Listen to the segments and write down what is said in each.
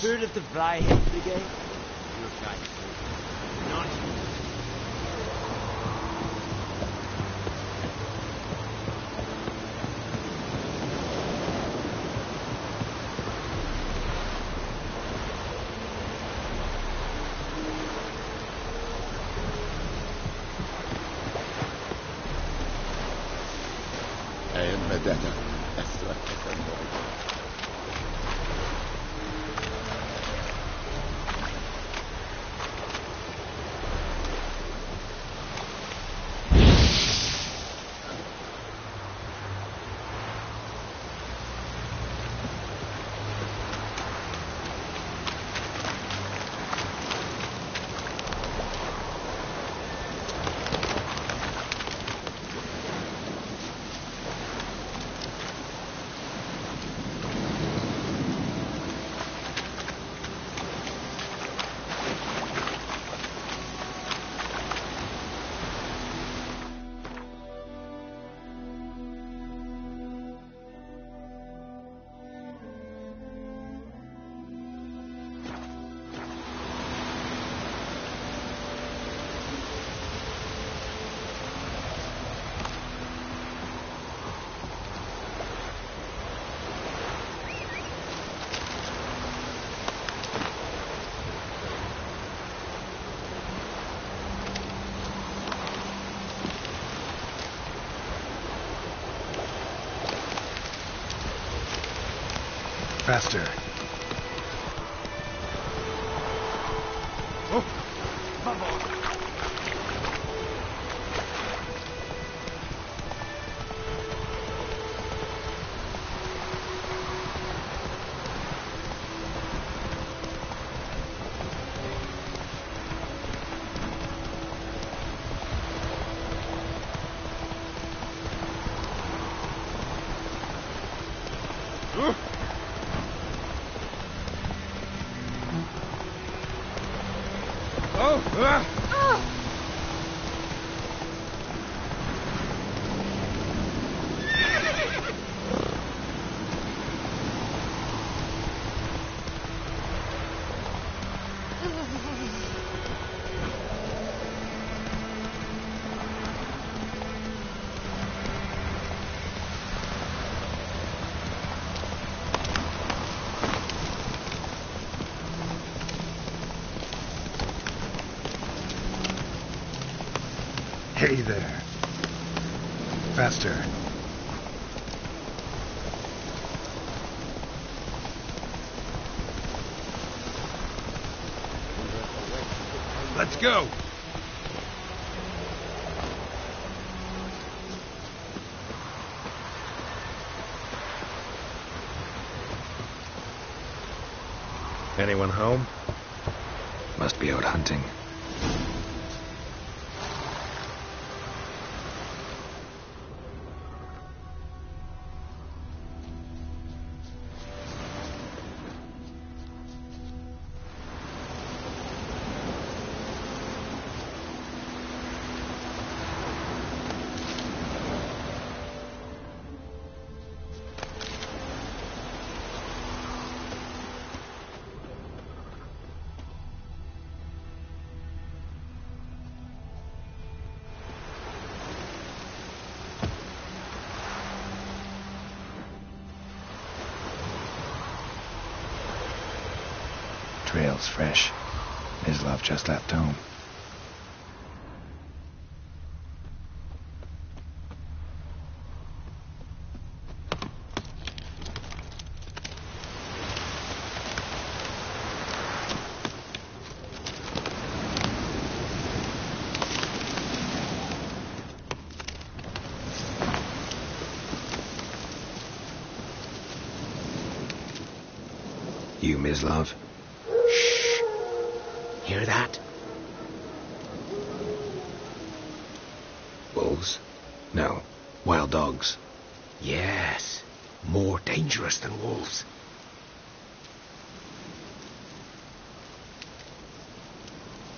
spirit of the fly hit the game? You're right. Not. Faster. Oh, bubble. Hey there. Faster. Let's go. Anyone home? Must be out hunting. Trail's fresh. Mislav just left home. You, Mislav? Hear that? Wolves? No. Wild dogs. Yes. More dangerous than wolves.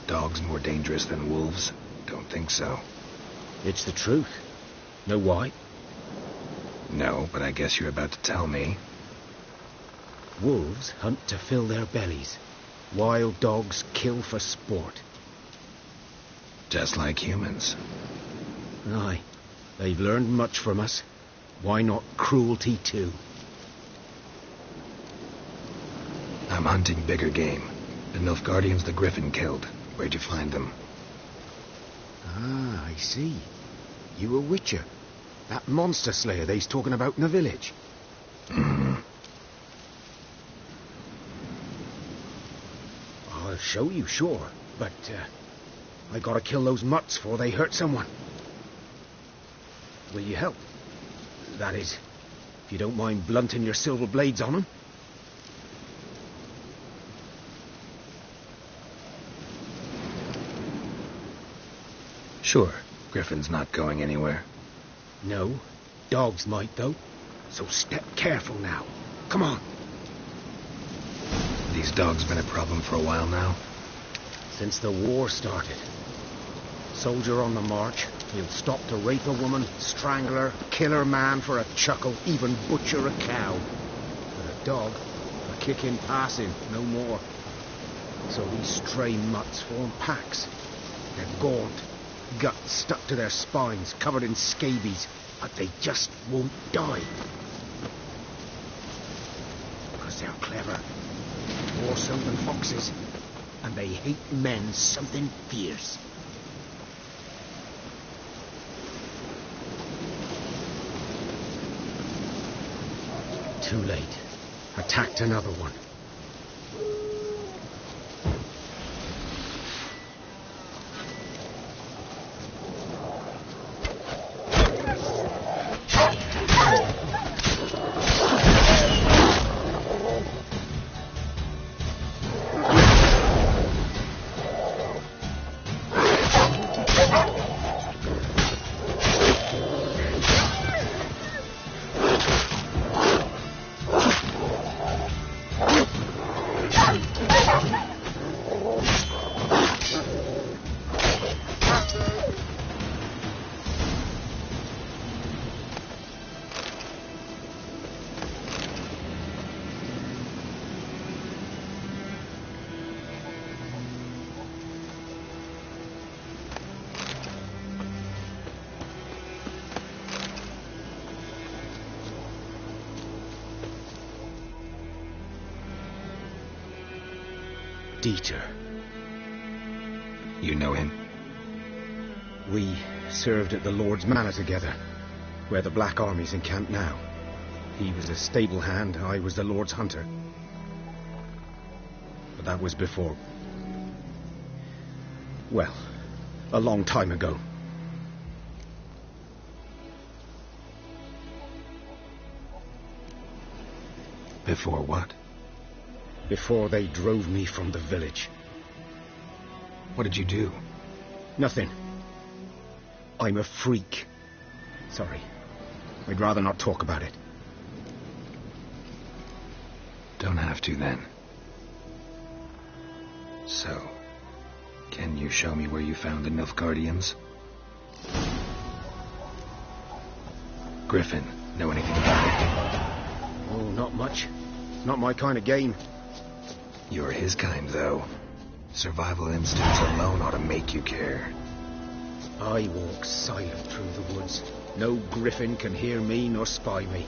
Dogs more dangerous than wolves? Don't think so. It's the truth. Know why? No, but I guess you're about to tell me. Wolves hunt to fill their bellies. Wild dogs kill for sport. Just like humans. Aye, they've learned much from us. Why not cruelty too? I'm hunting bigger game. The Nilfgaardians the Griffin killed. Where'd you find them? Ah, I see. You a witcher. That monster slayer they's talking about in the village. I'll show you, sure. But, I gotta kill those mutts before they hurt someone. Will you help? That is, if you don't mind blunting your silver blades on them. Sure. Griffin's not going anywhere. No, dogs might though. So step careful now. Come on. These dogs been a problem for a while now. Since the war started. Soldier on the march, he'll stop to rape a woman, strangle her, kill her man for a chuckle, even butcher a cow. But a dog, a kick in passing, no more. So these stray mutts form packs. They're gaunt, guts stuck to their spines, covered in scabies, but they just won't die. Because they're clever. More so than foxes. And they hate men something fierce. Too late. Attacked another one. Dieter. You know him? We served at the Lord's Manor together, where the Black Army's encamped now. He was a stable hand, I was the Lord's hunter. But that was before... well, a long time ago. Before what? Before they drove me from the village. What did you do? Nothing. I'm a freak. Sorry. I'd rather not talk about it. Don't have to, then. So, can you show me where you found the Nilfgaardians? Griffin, know anything about it? Oh, not much. Not my kind of game. You're his kind, though. Survival instincts alone ought to make you care. I walk silent through the woods. No griffin can hear me nor spy me.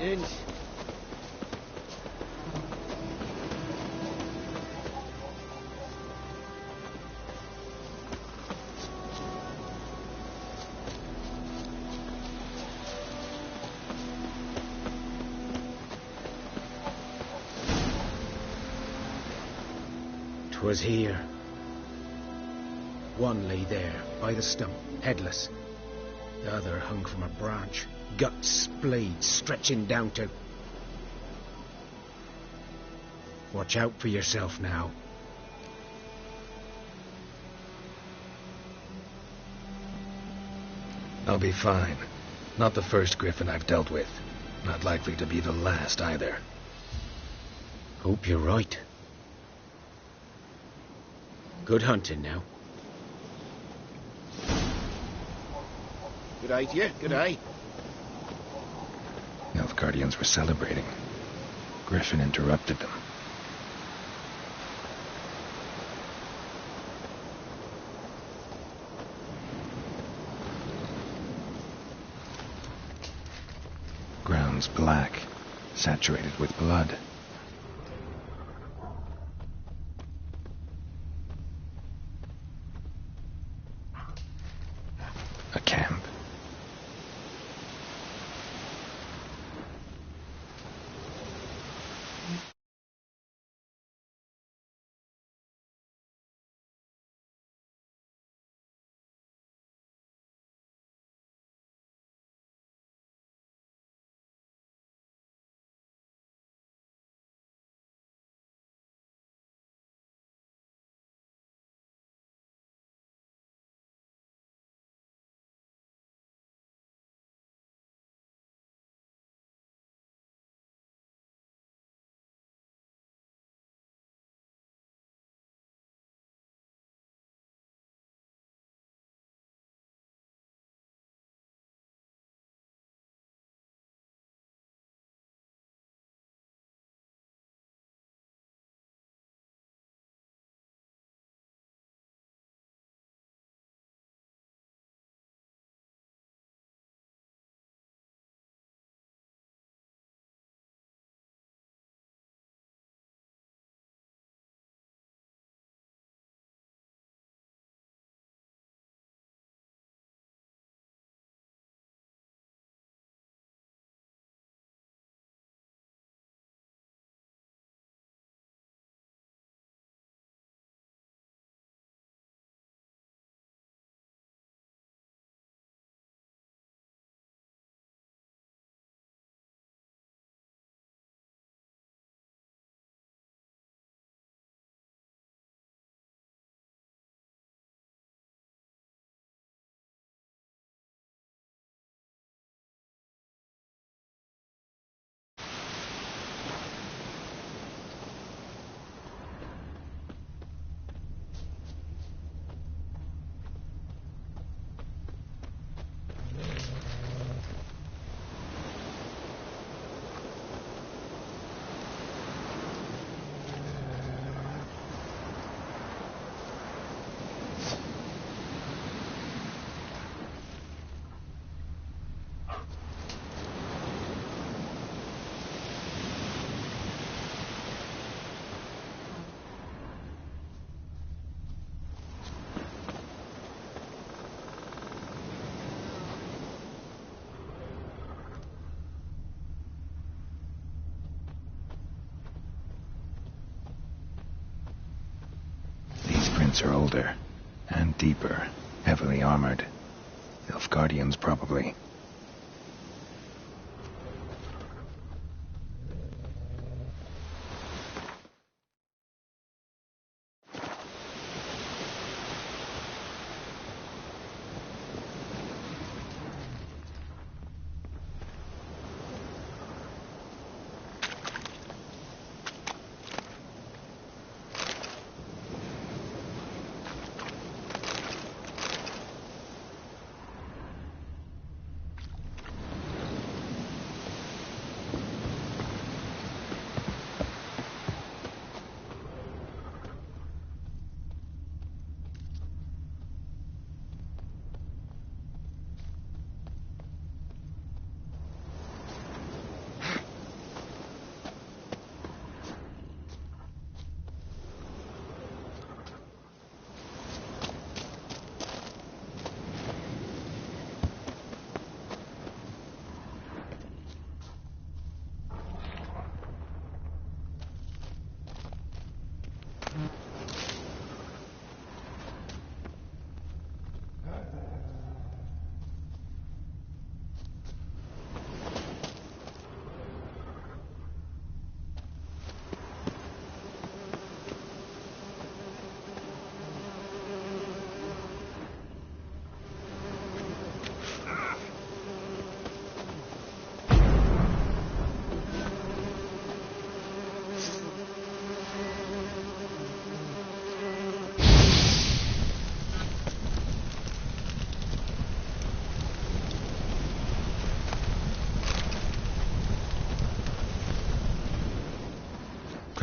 In. 'Twas here. One lay there, by the stump, headless. The other hung from a branch, guts, blades stretching down to... Watch out for yourself now. I'll be fine. Not the first griffin I've dealt with. Not likely to be the last either. Hope you're right. Good hunting now. Good eye to you, good eye. Elf Guardians were celebrating. Griffin interrupted them. Ground's black, saturated with blood. A camp. Are older and deeper, heavily armored. Elf Guardians, probably.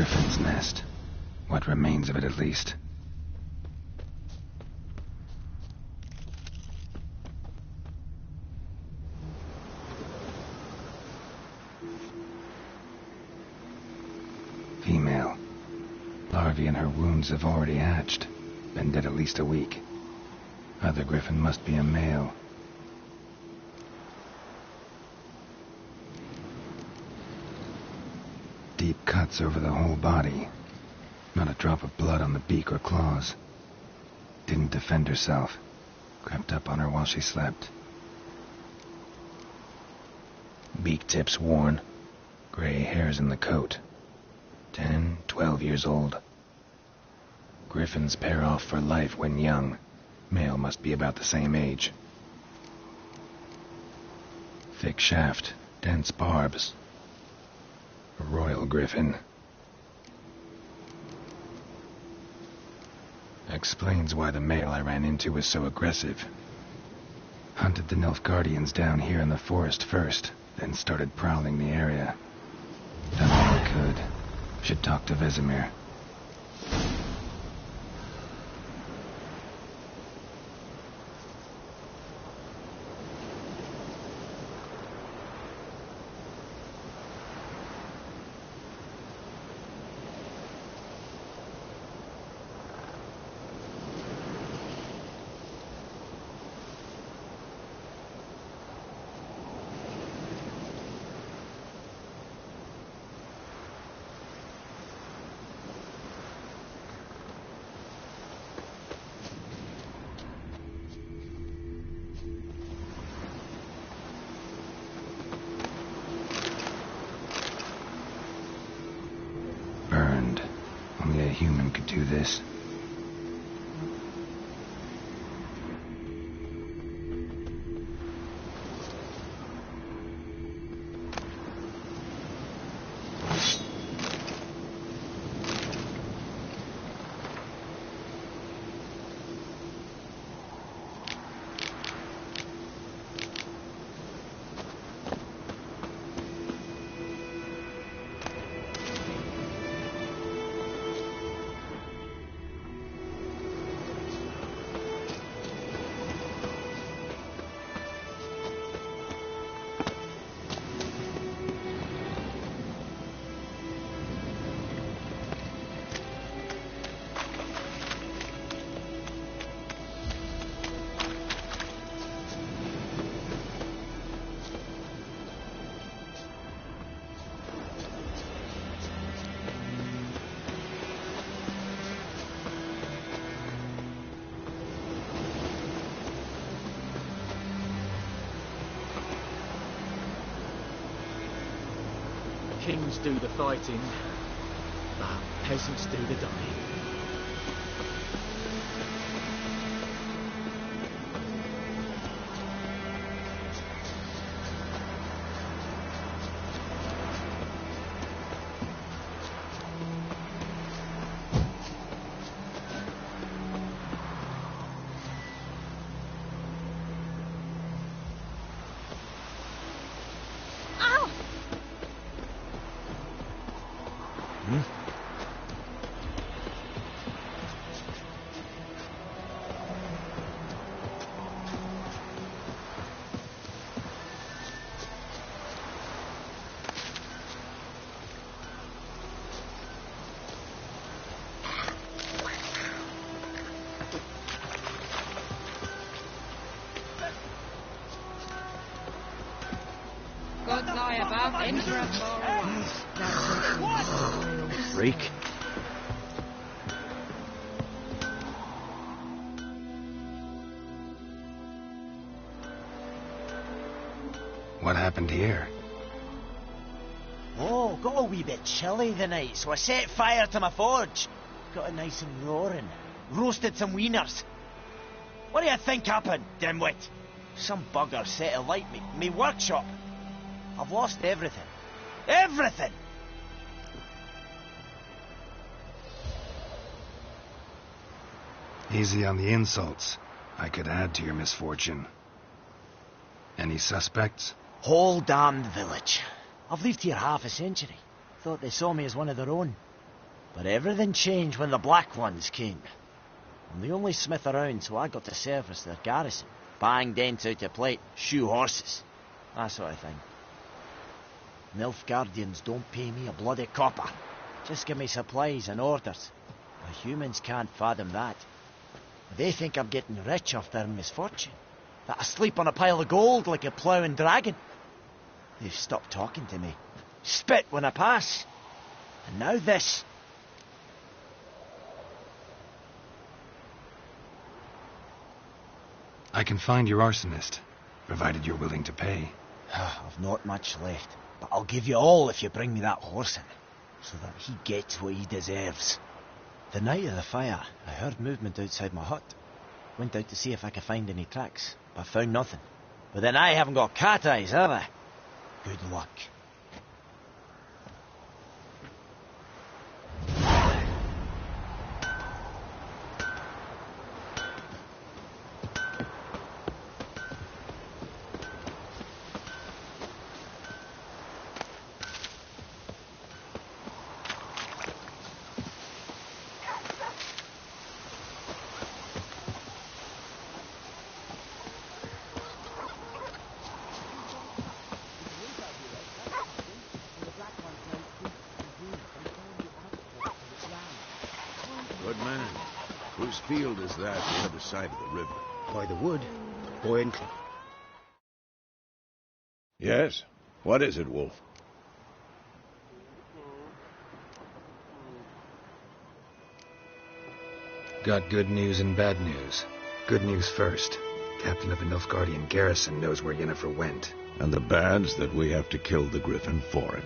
Griffin's nest. What remains of it, at least. Female. Larvae in her wounds have already hatched. Been dead at least a week. Other griffin must be a male. Deep cuts over the whole body. Not a drop of blood on the beak or claws. Didn't defend herself. Crept up on her while she slept. Beak tips worn. Gray hairs in the coat. 10, 12 years old. Griffins pair off for life when young. Male must be about the same age. Thick shaft, dense barbs. A royal griffin. Explains why the male I ran into was so aggressive. Hunted the Nilfgaardians down here in the forest first, then started prowling the area. Done all I could. Should talk to Vesemir. Burned. Only a human could do this. Kings do the fighting, but peasants do the dying. Gods eye above, Emperor far away. Freak. What happened here? Oh, got a wee bit chilly the night, so I set fire to my forge. Got it nice and roaring. Roasted some wieners. What do you think happened, dimwit? Some bugger set alight me workshop. I've lost everything. Everything! Easy on the insults. I could add to your misfortune. Any suspects? Whole damned village. I've lived here half a century. Thought they saw me as one of their own. But everything changed when the Black Ones came. I'm the only smith around, so I got to service their garrison. Bang dents out of plate, shoe horses, that sort of thing. Nilfgaardians don't pay me a bloody copper. Just give me supplies and orders. The humans can't fathom that. They think I'm getting rich off their misfortune. That I sleep on a pile of gold like a ploughing dragon. They've stopped talking to me. Spit when I pass. And now this. I can find your arsonist, provided you're willing to pay. I've not much left, but I'll give you all if you bring me that horse in, so that he gets what he deserves. The night of the fire, I heard movement outside my hut. Went out to see if I could find any tracks, but found nothing. But then I haven't got cat eyes, have I? Good luck. Good man. Whose field is that the other side of the river? By the wood, boy and... Yes? What is it, Wolf? Got good news and bad news. Good news first. Captain of the Nilfgaardian garrison knows where Yennefer went. And the bad's that we have to kill the griffin for him.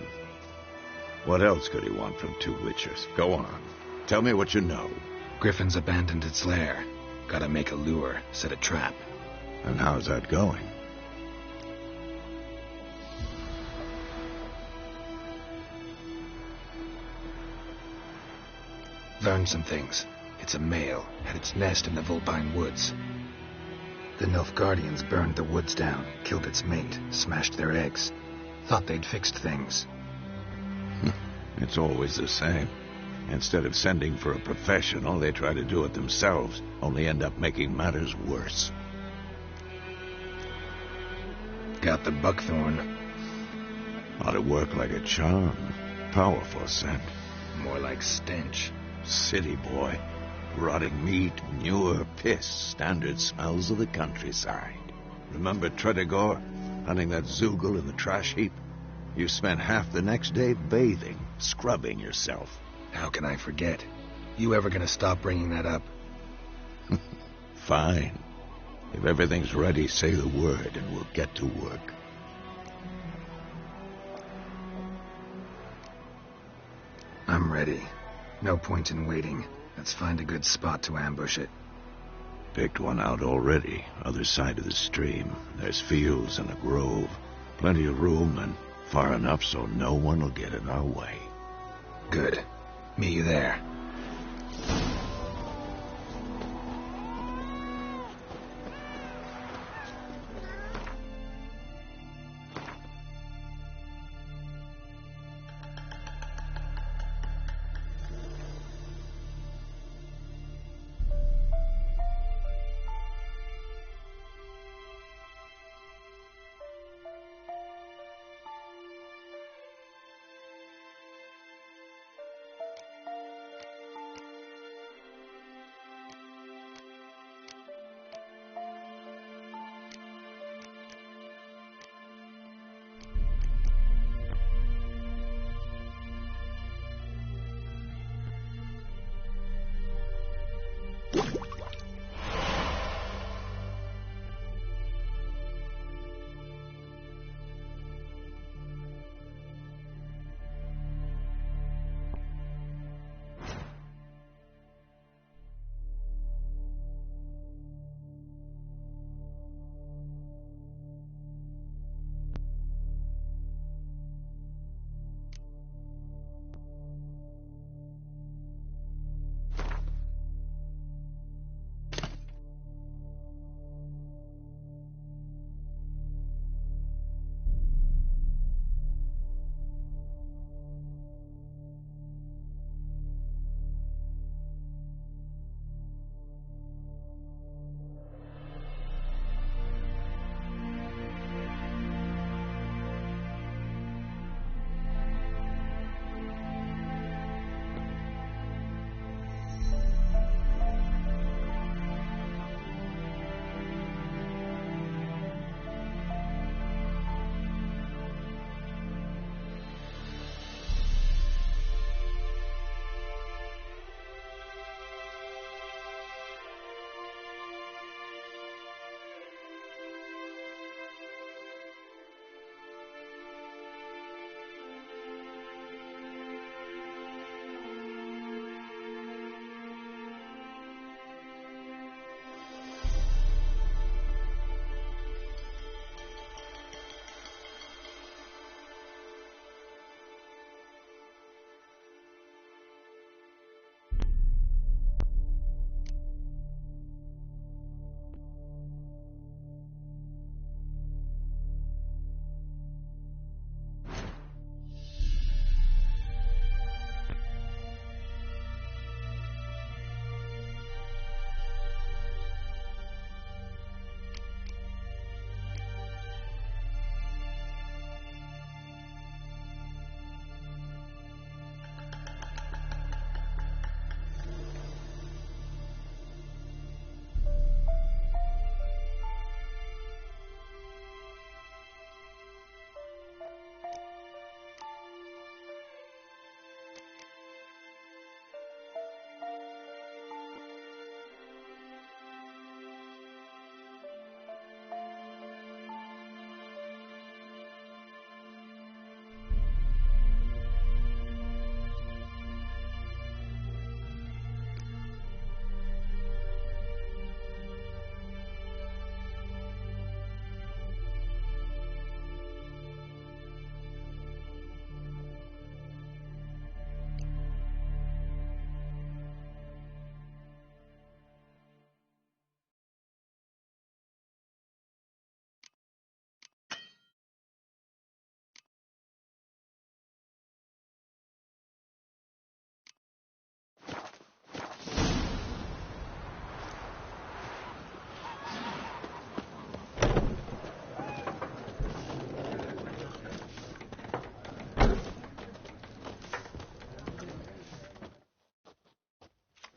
What else could he want from two witchers? Go on. Tell me what you know. Griffin's abandoned its lair. Gotta make a lure, set a trap. And how's that going? Learned some things. It's a male, had its nest in the Vulpine Woods. The Nilfgaardians burned the woods down, killed its mate, smashed their eggs. Thought they'd fixed things. It's always the same. Instead of sending for a professional, they try to do it themselves, only end up making matters worse. Got the buckthorn. Ought to work like a charm. Powerful scent. More like stench. City boy. Rotting meat, manure, piss, standard smells of the countryside. Remember Tredegor? Hunting that Zoogle in the trash heap? You spent half the next day bathing, scrubbing yourself. How can I forget? You ever gonna stop bringing that up? Fine. If everything's ready, say the word and we'll get to work. I'm ready. No point in waiting. Let's find a good spot to ambush it. Picked one out already, other side of the stream. There's fields and a grove. Plenty of room and far enough so no one will get in our way. Good. Meet you there.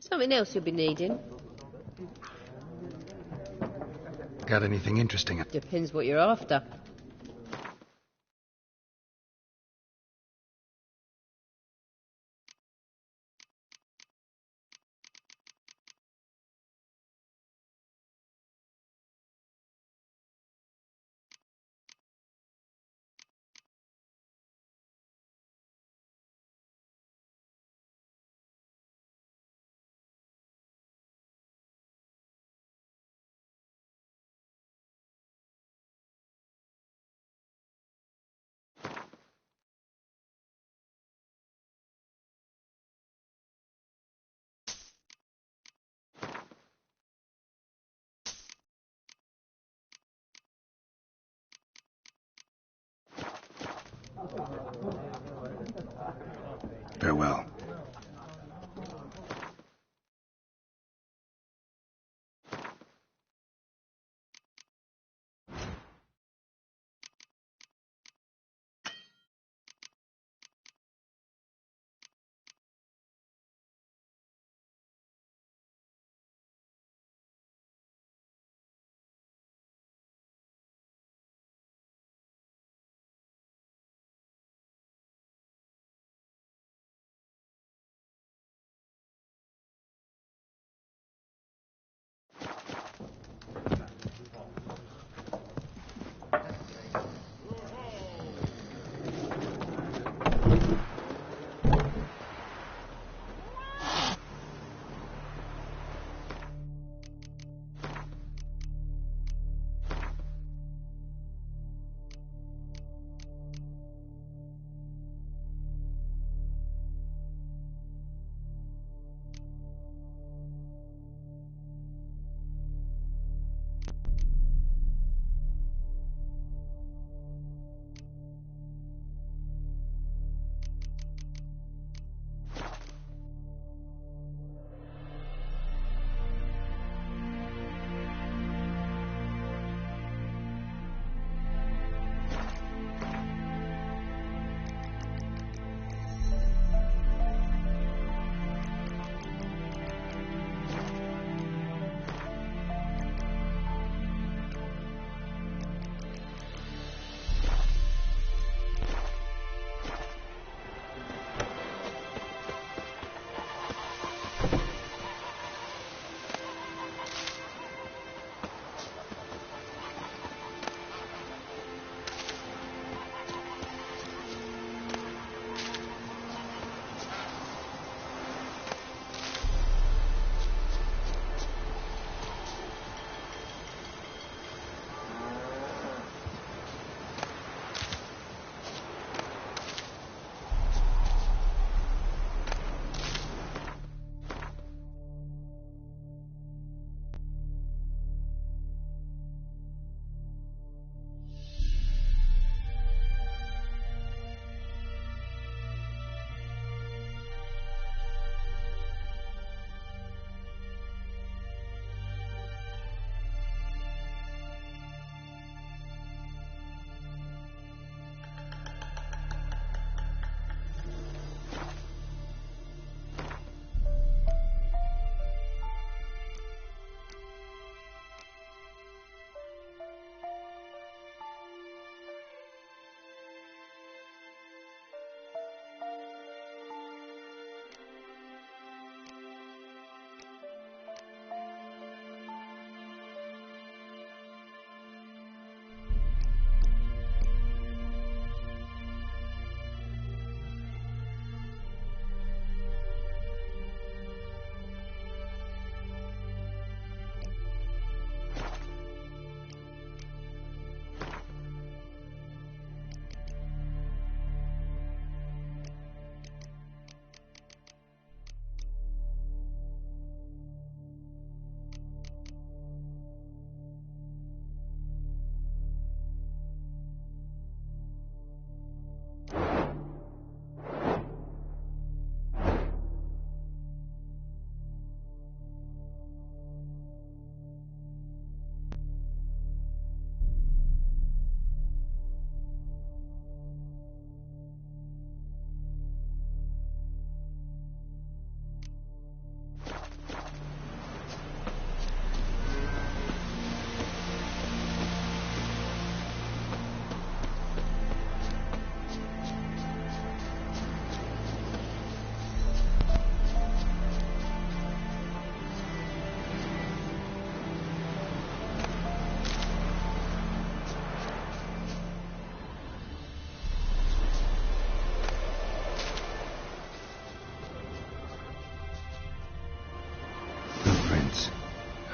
Something else you'll be needing. Got anything interesting? Depends what you're after. Farewell.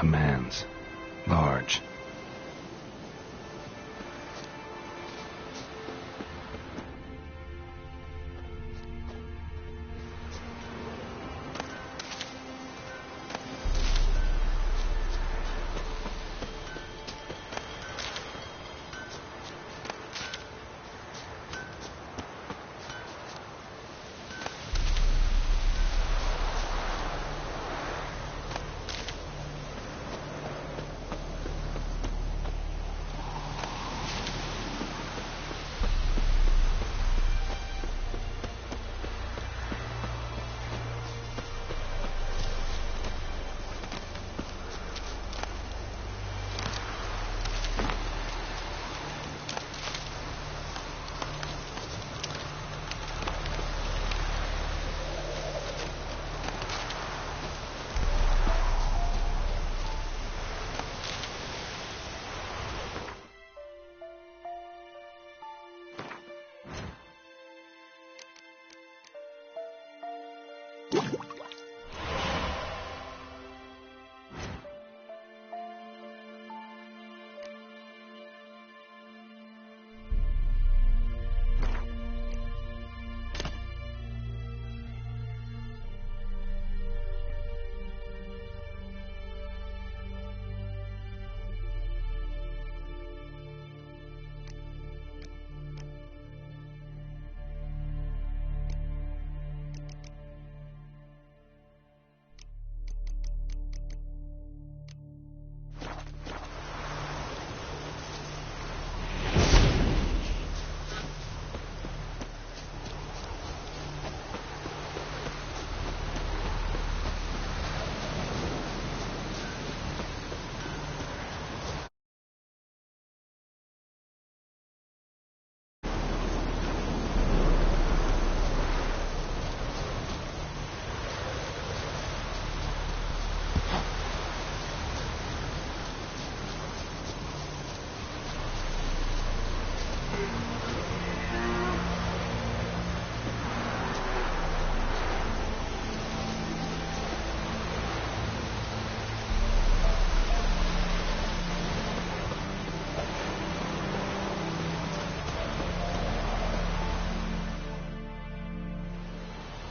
commands. Large.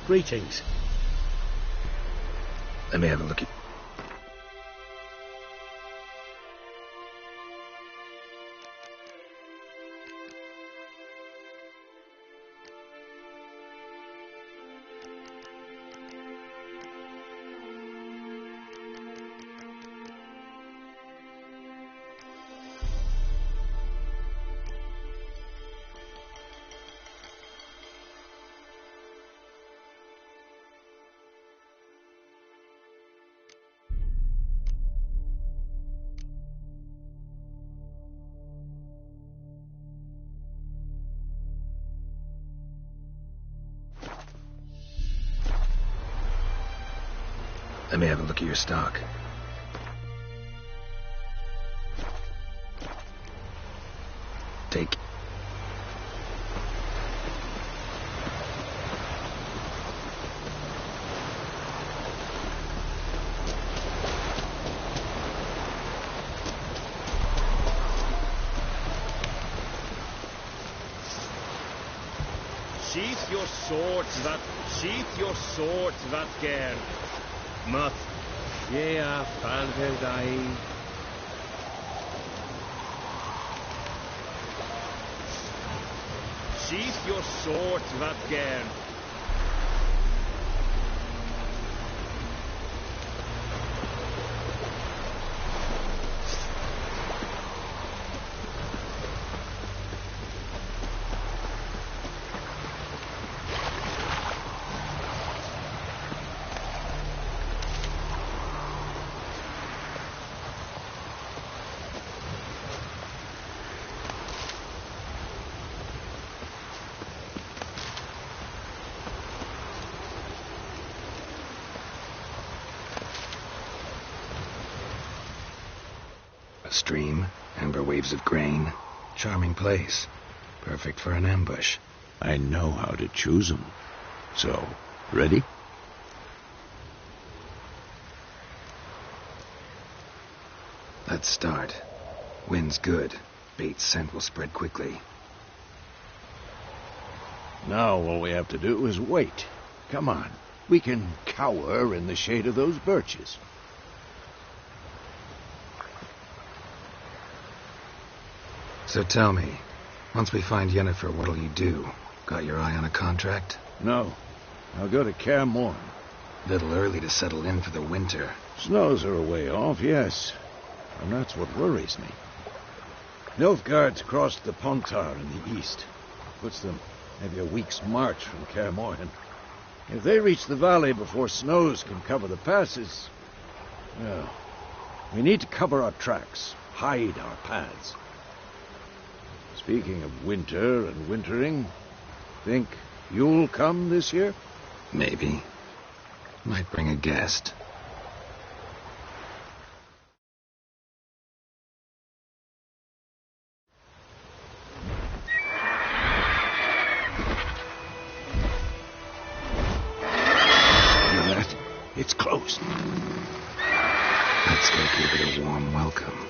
Greetings. Let me have a look at... Let me have a look at your stock. Take. Sheath your swords, that gern. Mat, ye a falverdai. Sheath your swords, that gern. A stream, amber waves of grain. Charming place. Perfect for an ambush. I know how to choose 'em. So, ready? Let's start. Wind's good. Bait's scent will spread quickly. Now all we have to do is wait. Come on. We can cower in the shade of those birches. So tell me, once we find Yennefer, what'll you do? Got your eye on a contract? No. I'll go to Kaer Morhen. Little early to settle in for the winter. Snows are a way off, yes. And that's what worries me. Nilfgaard's crossed the Pontar in the east. Puts them maybe a week's march from Kaer Morhen. If they reach the valley before snows can cover the passes, well, we need to cover our tracks, hide our paths. Speaking of winter and wintering, think you'll come this year? Maybe. Might bring a guest. It's close. Let's go give it a warm welcome.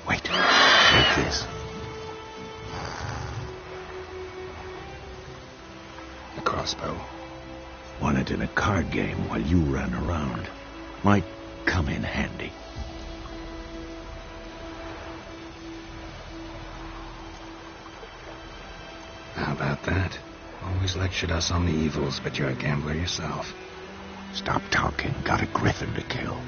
Wait. Take this. A crossbow. Won it in a card game while you ran around. Might come in handy. How about that? Always lectured us on the evils, but you're a gambler yourself. Stop talking. Got a griffin to kill.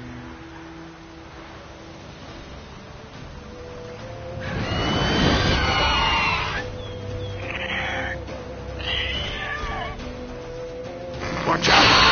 Watch out!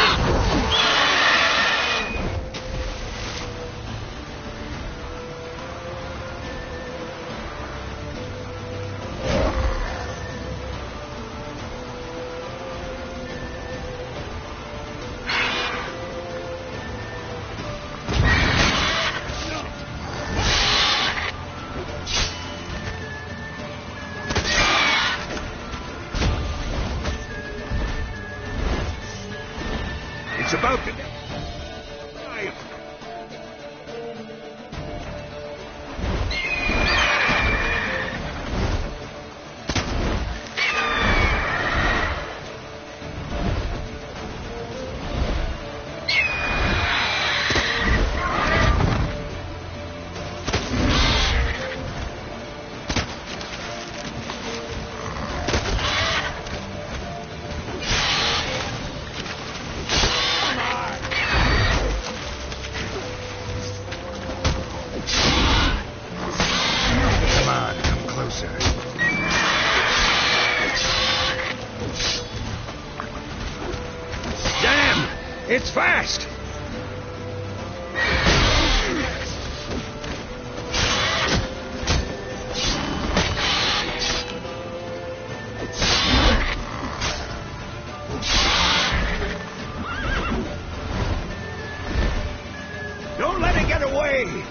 It's about to... It's fast! Don't let it get away!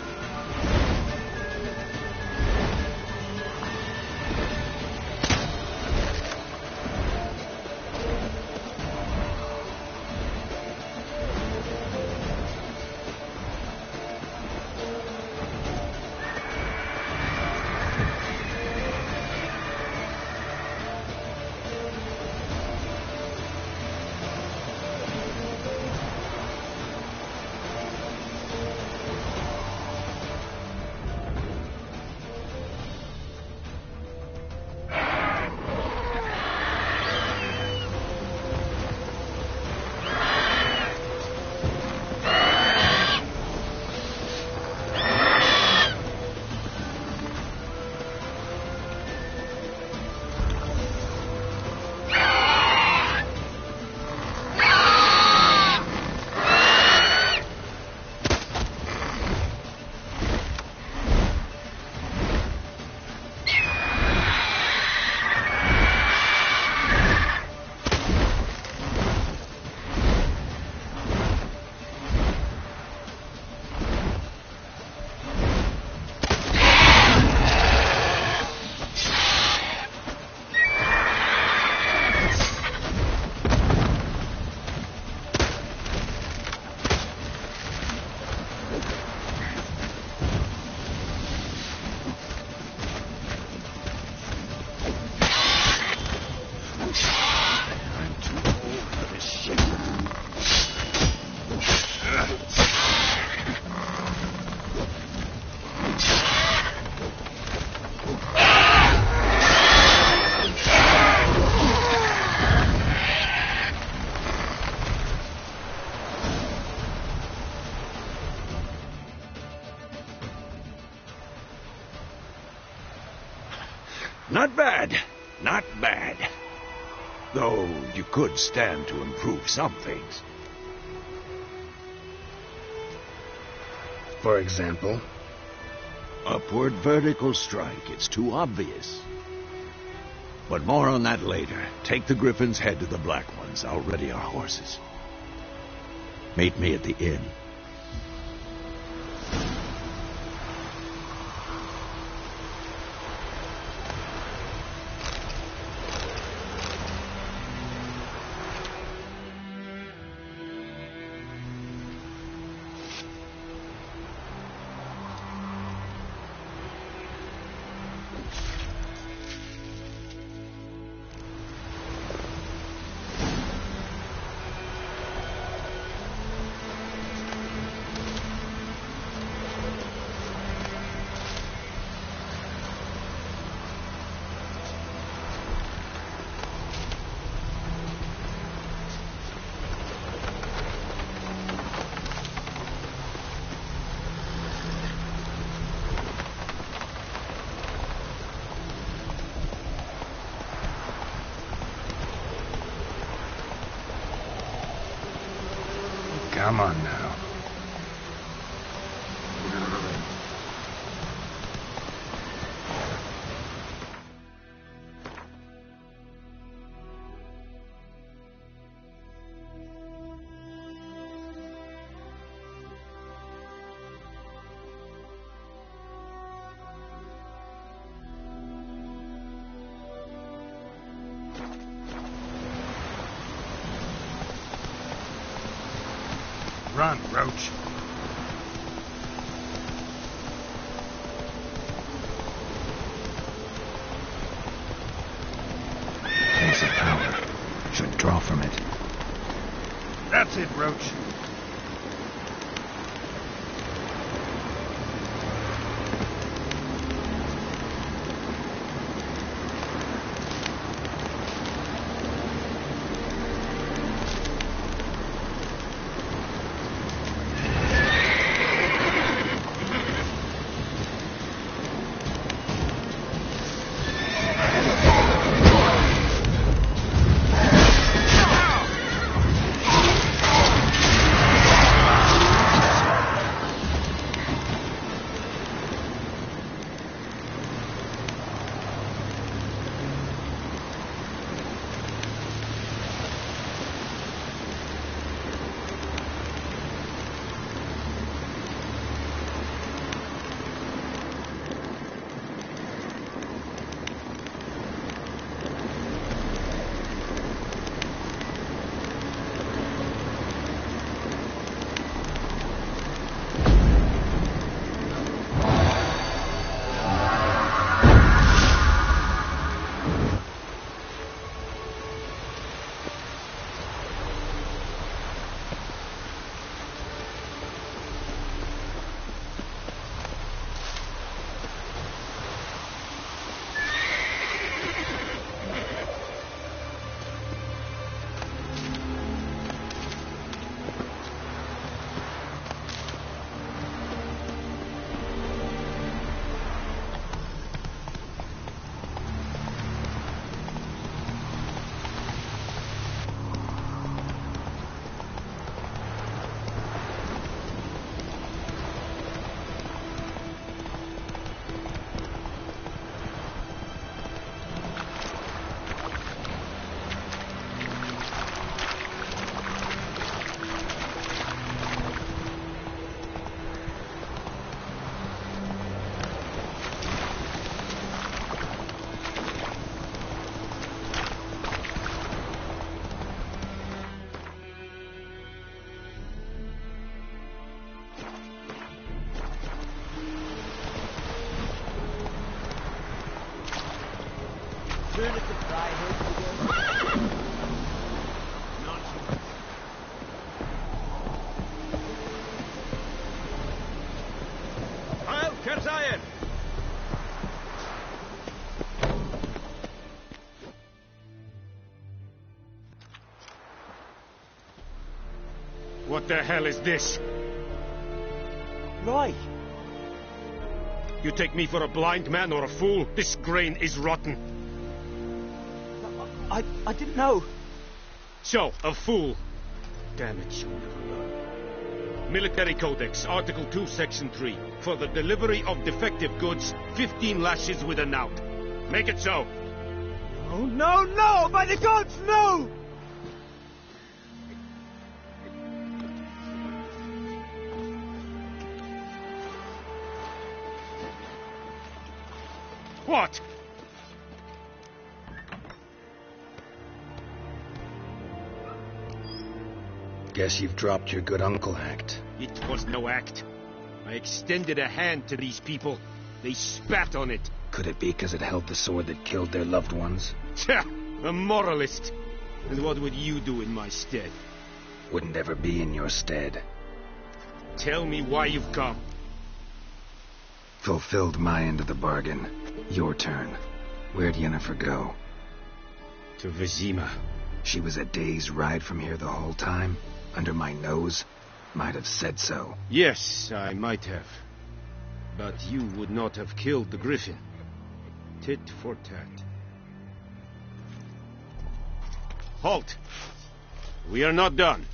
Not bad. Not bad. Though you could stand to improve some things. For example? Upward vertical strike. It's too obvious. But more on that later. Take the Griffin's head to the Black Ones. I'll ready our horses. Meet me at the inn. Come on now. Run, Roach. Base of power. Should draw from it. That's it, Roach. What the hell is this? Roy! You take me for a blind man or a fool? This grain is rotten. I didn't know. So, a fool. Damn it, you'll never learn. Military Codex, Article 2, Section 3. For the delivery of defective goods, 15 lashes with a knout. Make it so. Oh, no, no! By the gods, no! What? Guess you've dropped your good uncle act. It was no act. I extended a hand to these people. They spat on it. Could it be because it held the sword that killed their loved ones? Tja, a moralist. And what would you do in my stead? Wouldn't ever be in your stead. Tell me why you've come. Fulfilled my end of the bargain. Your turn. Where'd Yennefer go? To Vizima. She was a day's ride from here the whole time? Under my nose? Might have said so. Yes, I might have. But you would not have killed the griffin. Tit for tat. Halt! We are not done.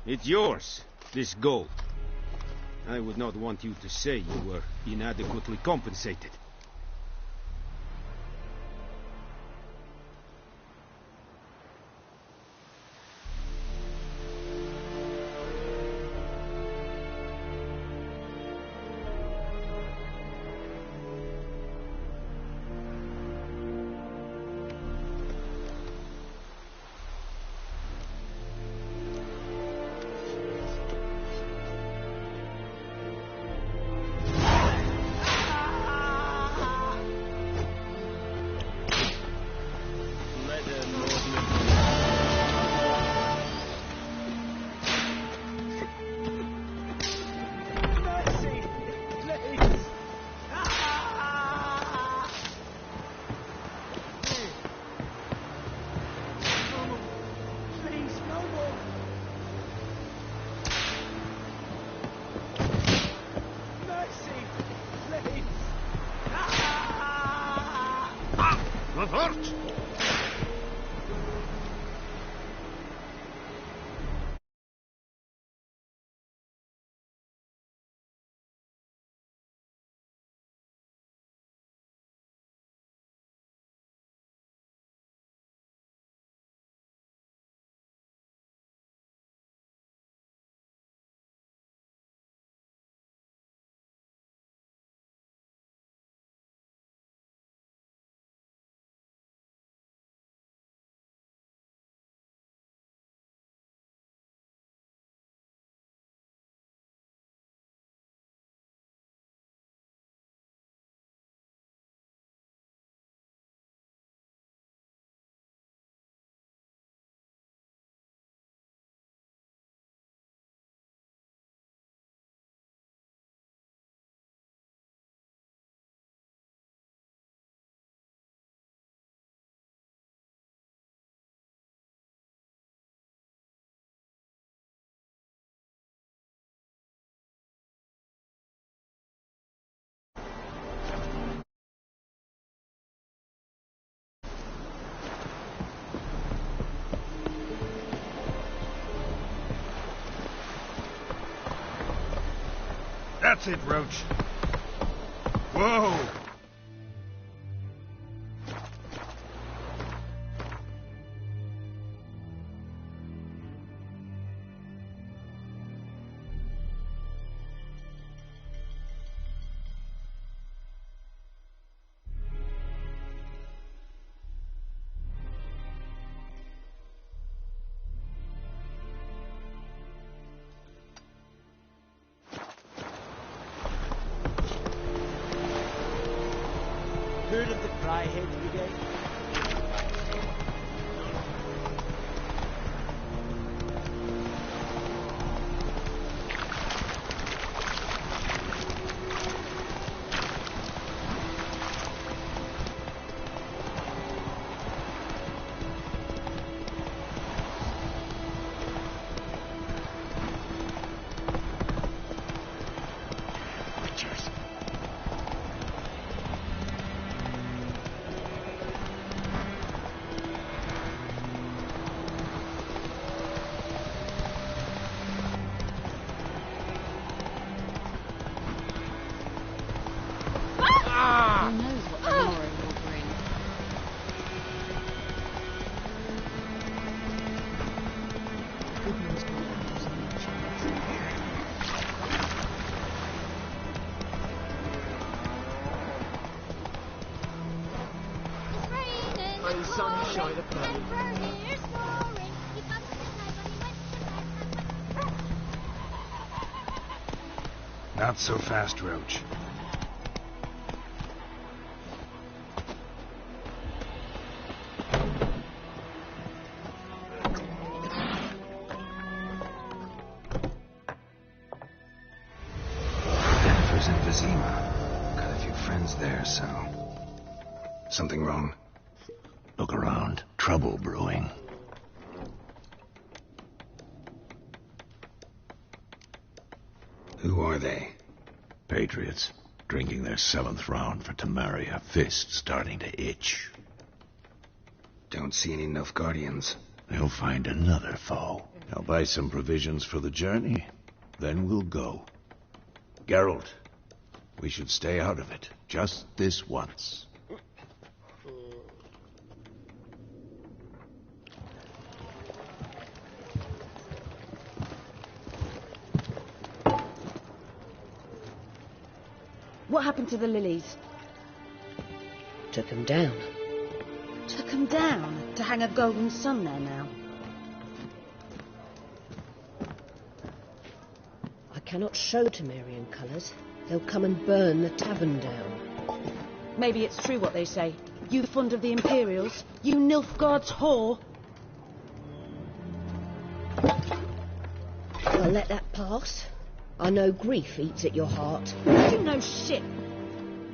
It's yours, this gold. I would not want you to say you were inadequately compensated. That hurt! That's it, Roach. Whoa! Heard of the Cryhead Brigade? little sunshine above. Not so fast, Roach. Denver's emphysema. Got a few friends there, so... Something wrong? Look around. Trouble brewing. Who are they? Patriots. Drinking their 7th round for Tamaria. Fist starting to itch. Don't see any Nilfgaardians. They'll find another foe. I'll buy some provisions for the journey. Then we'll go. Geralt, we should stay out of it. Just this once. What happened to the lilies? Took them down. Took them down to hang a golden sun there now. I cannot show Temerian colours. They'll come and burn the tavern down. Maybe it's true what they say. You fond of the Imperials? You Nilfgaard's whore? I'll let that pass. I know grief eats at your heart. You know shit.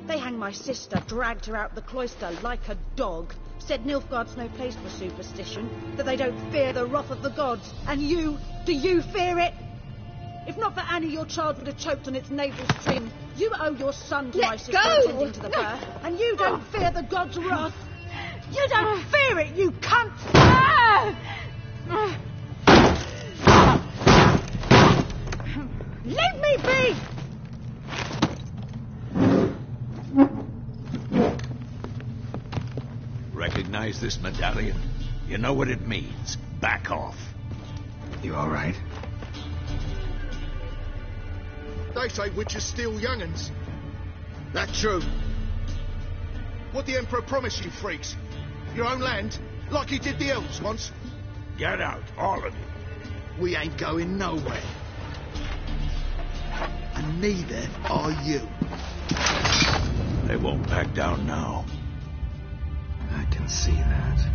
They hanged my sister, dragged her out the cloister like a dog. Said Nilfgaard's no place for superstition, that they don't fear the wrath of the gods. And you, do you fear it? If not for Annie, your child would have choked on its navel string. You owe your son to my sister attending to the birth, and you don't fear the gods' wrath. You don't fear it, you cunt! Leave me be! Recognize this medallion? You know what it means. Back off. You all right? They say witches steal young'uns. That true? What the Emperor promised you freaks? Your own land? Like he did the elves once? Get out, all of you. We ain't going nowhere. And neither are you. They won't back down now. I can see that.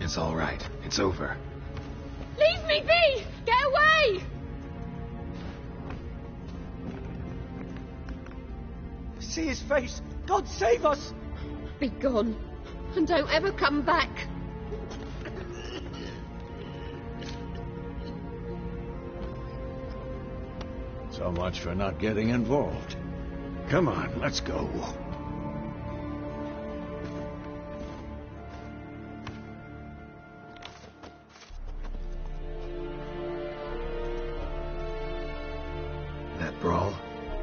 It's all right. It's over. Leave me be! Get away! See his face! God save us! Be gone, and don't ever come back. So much for not getting involved. Come on, let's go. That brawl,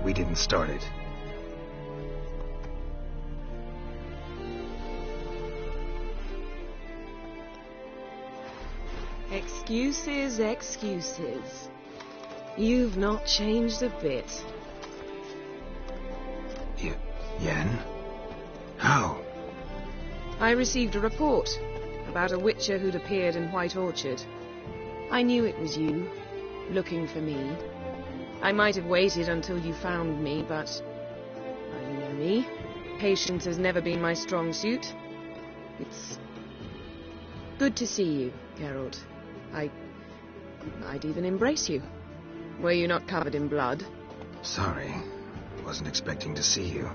we didn't start it. Excuses, excuses. You've not changed a bit. Yen? How? I received a report about a witcher who'd appeared in White Orchard. I knew it was you, looking for me. I might have waited until you found me, but... well, you know me. Patience has never been my strong suit. It's good to see you, Geralt. I'd even embrace you. Were you not covered in blood? Sorry. Wasn't expecting to see you.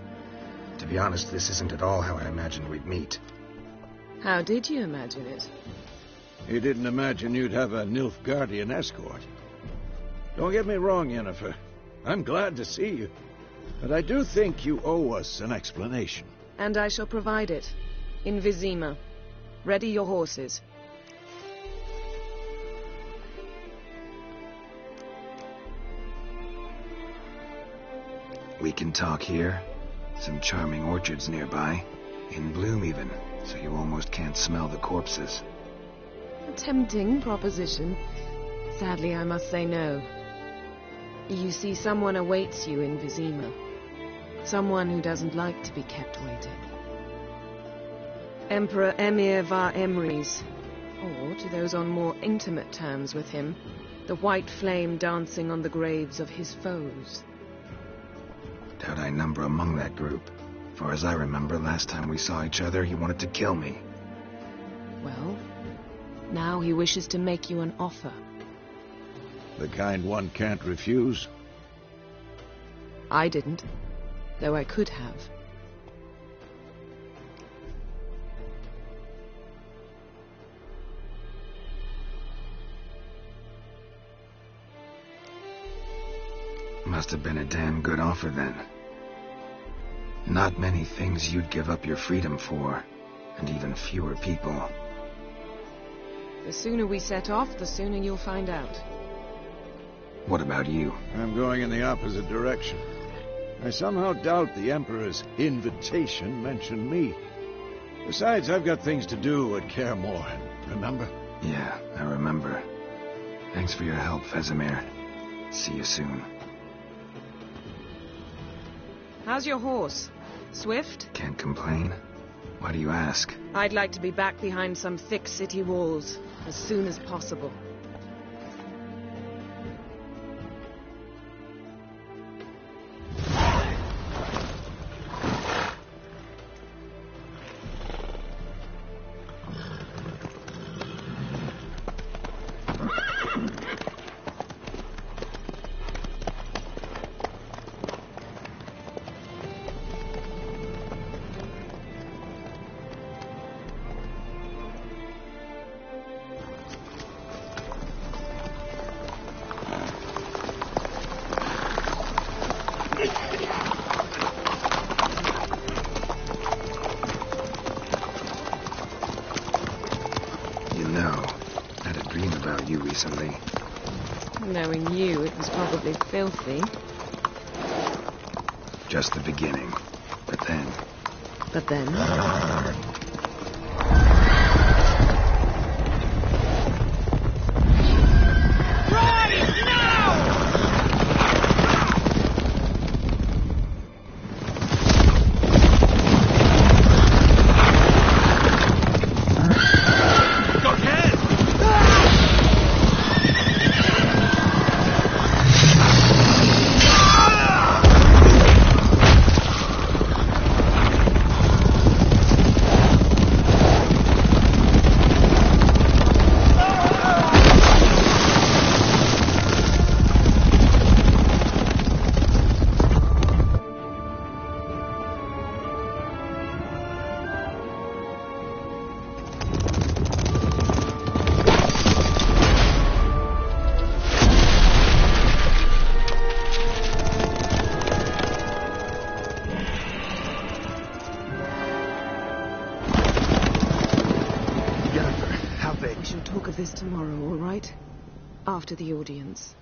To be honest, this isn't at all how I imagined we'd meet. How did you imagine it? You didn't imagine you'd have a Nilfgaardian escort. Don't get me wrong, Yennefer. I'm glad to see you. But I do think you owe us an explanation. And I shall provide it. In Vizima. Ready your horses. We can talk here. Some charming orchards nearby. In bloom even, so you almost can't smell the corpses. A tempting proposition. Sadly, I must say no. You see, someone awaits you in Vizima. Someone who doesn't like to be kept waiting. Emperor Emir var Emrys, or to those on more intimate terms with him, the white flame dancing on the graves of his foes. Doubt I number among that group. Far as I remember, last time we saw each other, he wanted to kill me. Well, now he wishes to make you an offer. The kind one can't refuse. I didn't, though I could have. Must have been a damn good offer then. Not many things you'd give up your freedom for, and even fewer people. The sooner we set off, the sooner you'll find out. What about you? I'm going in the opposite direction. I somehow doubt the Emperor's invitation mentioned me. Besides, I've got things to do at Kaer Morhen, remember? Yeah, I remember. Thanks for your help, Vesemir. See you soon. How's your horse? Swift? Can't complain. Why do you ask? I'd like to be back behind some thick city walls as soon as possible. Recently. Knowing you, it was probably filthy. Just the beginning. But then... But then? Tomorrow, all right? After the audience.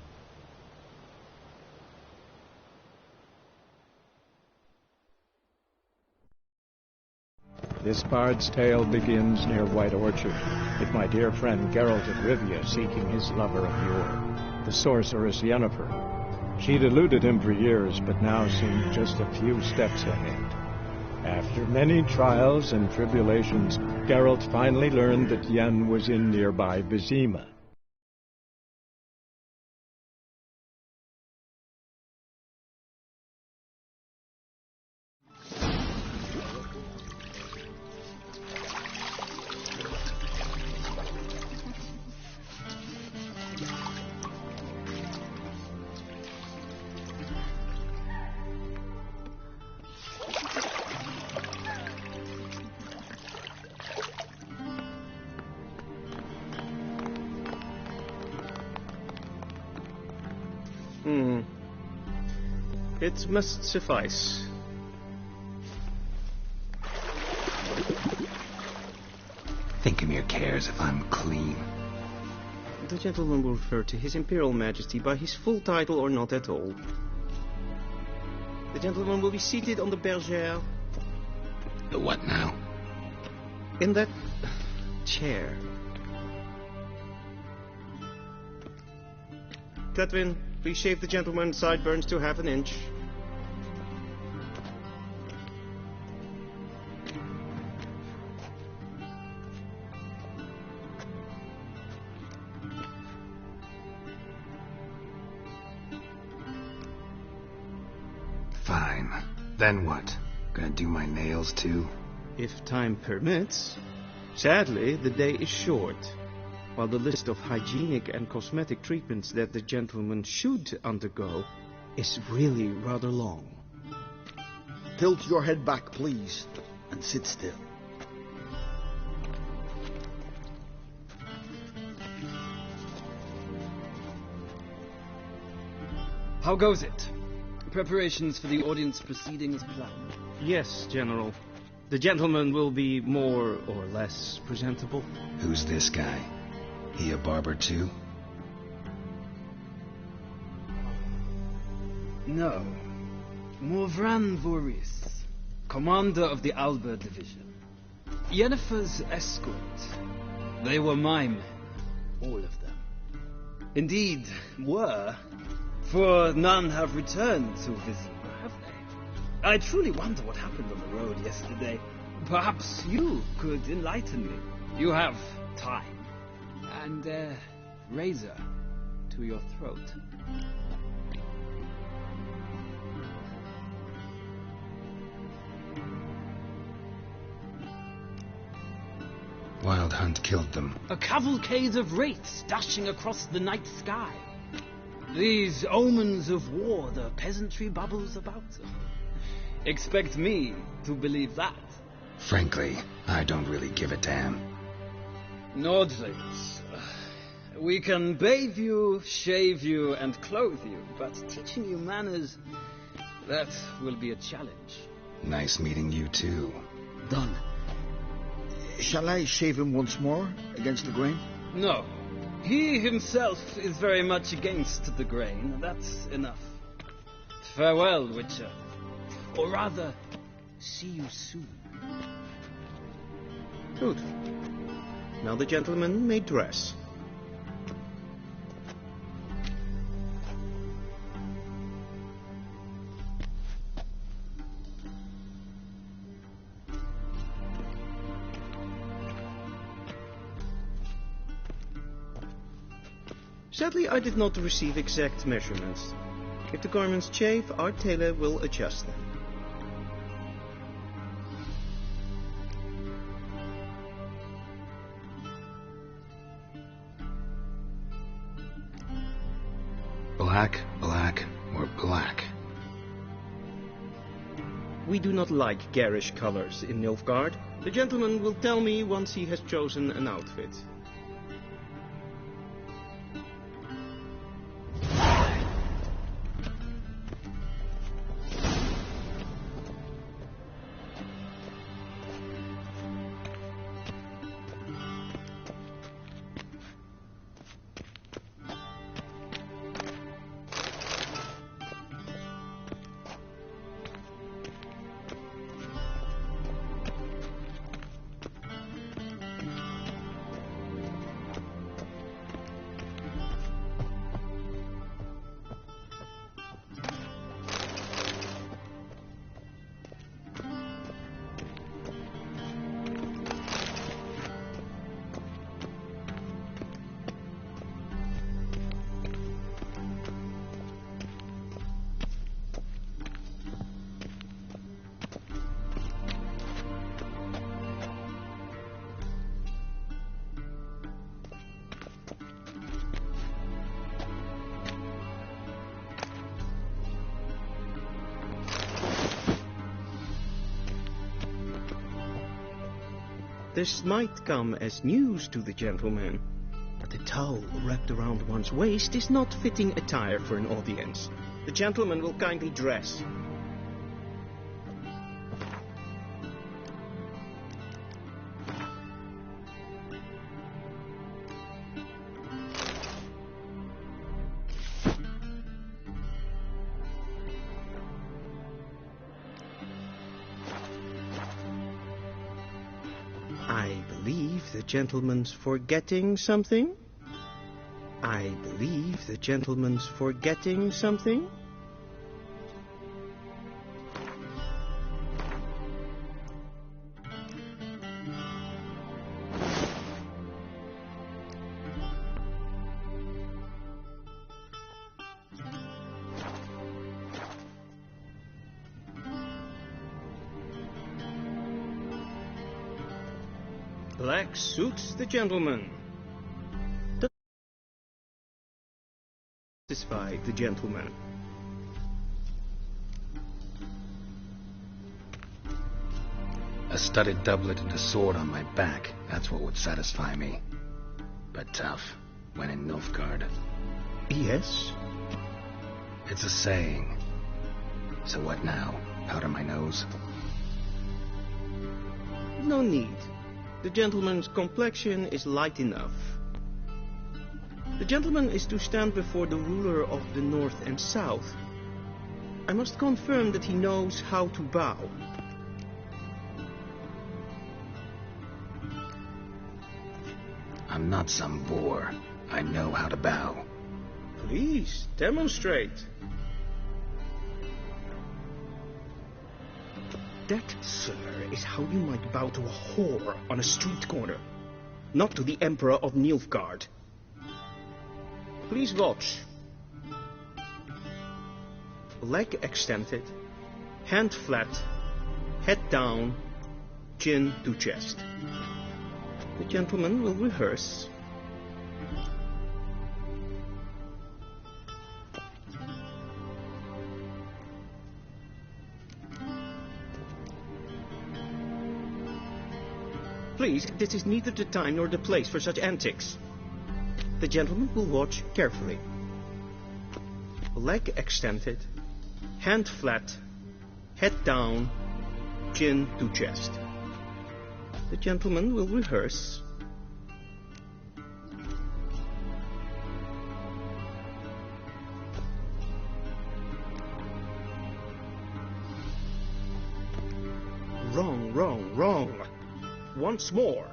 This bard's tale begins near White Orchard, with my dear friend Geralt of Rivia seeking his lover of yore, the sorceress Yennefer. She'd eluded him for years, but now seemed just a few steps ahead. After many trials and tribulations, Geralt finally learned that Yen was in nearby Vizima. It must suffice. Thinkamere cares if I'm clean. The gentleman will refer to His Imperial Majesty by his full title or not at all. The gentleman will be seated on the bergère. The what now? In that chair. Catwin, please shave the gentleman's sideburns to half an inch. Fine. Then what? Gonna do my nails too? If time permits. Sadly, the day is short. While the list of hygienic and cosmetic treatments that the gentleman should undergo is really rather long. Tilt your head back, please, and sit still. How goes it? Preparations for the audience proceeding as planned? Yes, General. The gentleman will be more or less presentable. Who's this guy? He a barber too? No. Morvran Voris, commander of the Alba Division. Yennefer's escort. They were my men, all of them. Indeed, were, for none have returned to Vizima, have they? I truly wonder what happened on the road yesterday. Perhaps you could enlighten me. You have time. And a razor to your throat. Wild Hunt killed them. A cavalcade of wraiths dashing across the night sky. These omens of war the peasantry babbles about. Expect me to believe that. Frankly, I don't really give a damn. Nordlings. We can bathe you, shave you, and clothe you, but teaching you manners, that will be a challenge. Nice meeting you too. Done. Shall I shave him once more, against the grain? No. He himself is very much against the grain. That's enough. Farewell, Witcher. Or rather, see you soon. Good. Now the gentleman may dress. Sadly, I did not receive exact measurements. If the garments chafe, our tailor will adjust them. Black, black, or black? We do not like garish colors in Nilfgaard. The gentleman will tell me once he has chosen an outfit. This might come as news to the gentleman. The towel wrapped around one's waist is not fitting attire for an audience. The gentleman will kindly dress. I believe the gentleman's forgetting something. I believe the gentleman's forgetting something. Black suits the gentleman. Satisfy the gentleman. A studded doublet and a sword on my back, that's what would satisfy me. But tough, when in Nilfgaard. Yes? It's a saying. So what now? Powder my nose? No need. The gentleman's complexion is light enough. The gentleman is to stand before the ruler of the North and South. I must confirm that he knows how to bow. I'm not some boor. I know how to bow. Please, demonstrate. That, sir, is how you might bow to a whore on a street corner, not to the Emperor of Nilfgaard. Please watch. Leg extended, hand flat, head down, chin to chest. The gentleman will rehearse. Please, this is neither the time nor the place for such antics. The gentleman will watch carefully. Leg extended, hand flat, head down, chin to chest. The gentleman will rehearse. Wrong, wrong, wrong. Once more.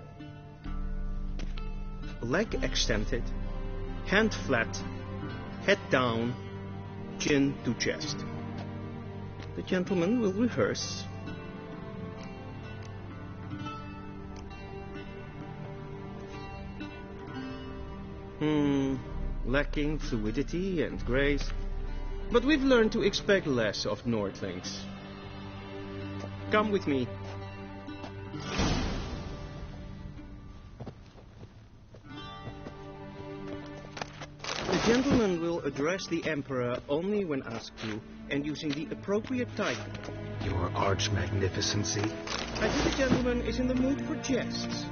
Leg extended, hand flat, head down, chin to chest. The gentleman will rehearse. Lacking fluidity and grace. But we've learned to expect less of Nordlings. Come with me. The gentleman will address the Emperor only when asked to, and using the appropriate title. Your arch-magnificency? I think the gentleman is in the mood for jests.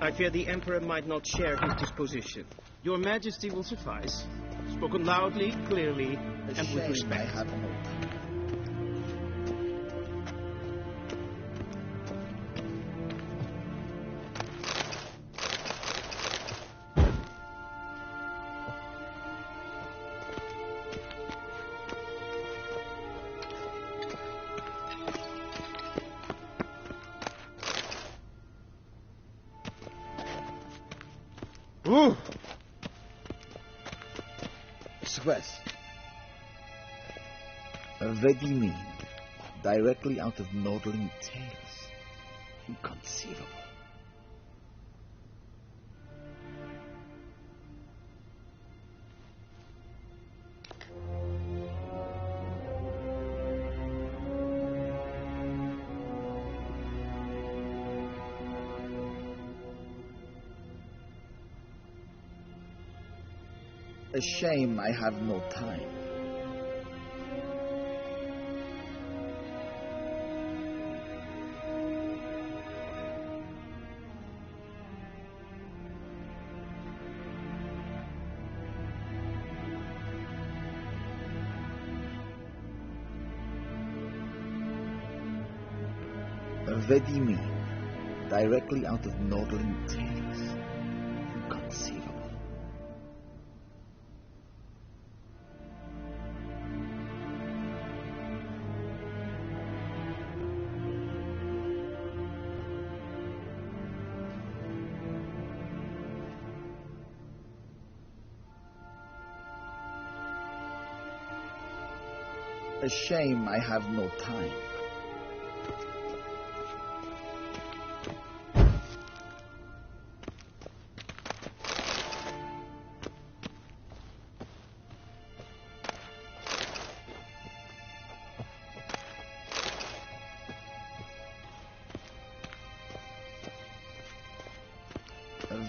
I fear the Emperor might not share his disposition. Your Majesty will suffice. Spoken loudly, clearly, and with respect. Express. What do you mean? Directly out of Nordling tales. Inconceivable. A shame I have no time. Vedimi, directly out of Nordling Tales. Inconceivable. A shame I have no time.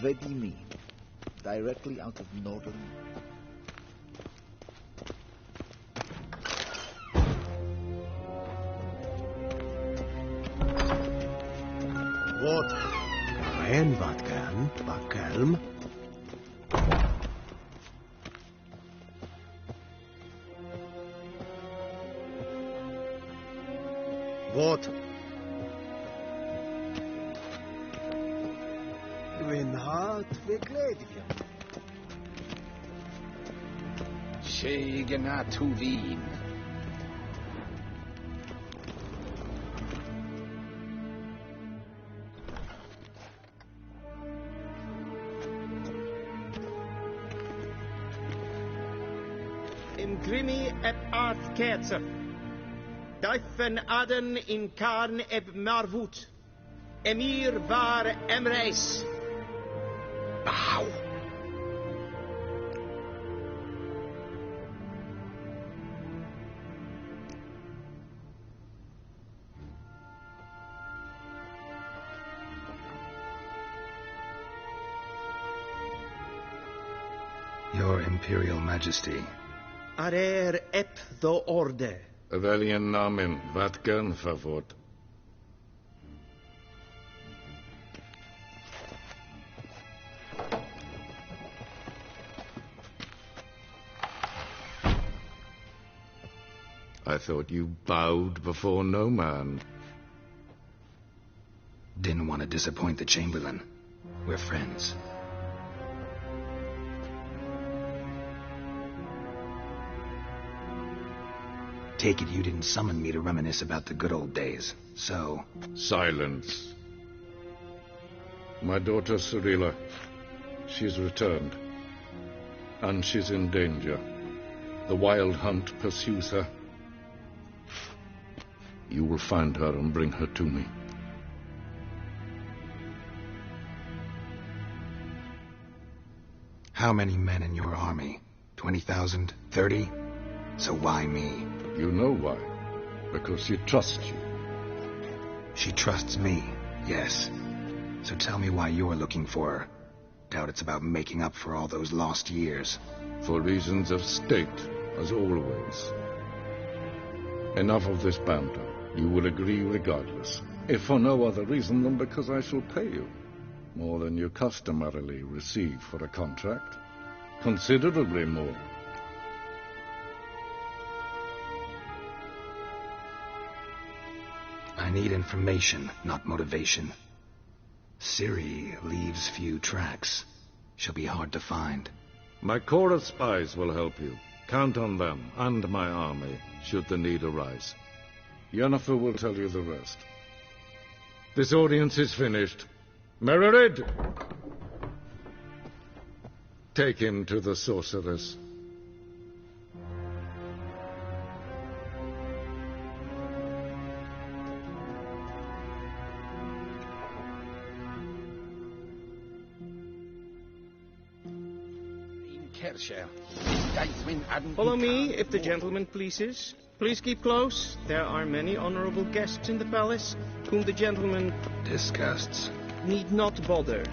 Vedimi, directly out of Nordling. What? Rein wat kan, Bakelm. What? Dwi'n hart verkleedje. Tjejgerna tog vin. In grimi eb aardkeetser. Duifen aden in karn eb marvoet. Emir var emreis. Ow! Your Imperial Majesty. Arer ep the orde. Velian namen, vatkan favort. I thought you bowed before no man. Didn't want to disappoint the Chamberlain. We're friends. Take it you didn't summon me to reminisce about the good old days, so... Silence. My daughter Cyrilla, she's returned. And she's in danger. The Wild Hunt pursues her. You will find her and bring her to me. How many men in your army? 20,000? 30? So why me? You know why. Because she trusts you. She trusts me, yes. So tell me why you're looking for her. Doubt it's about making up for all those lost years. For reasons of state, as always. Enough of this banter. You will agree regardless. If for no other reason than because I shall pay you. More than you customarily receive for a contract. Considerably more. I need information, not motivation. Ciri leaves few tracks. She'll be hard to find. My corps of spies will help you. Count on them, and my army, should the need arise. Yennefer will tell you the rest. This audience is finished. Mererid! Take him to the sorceress. Follow me, if the gentleman pleases. Please keep close. There are many honorable guests in the palace, whom the gentleman... disgusts. ...need not bother.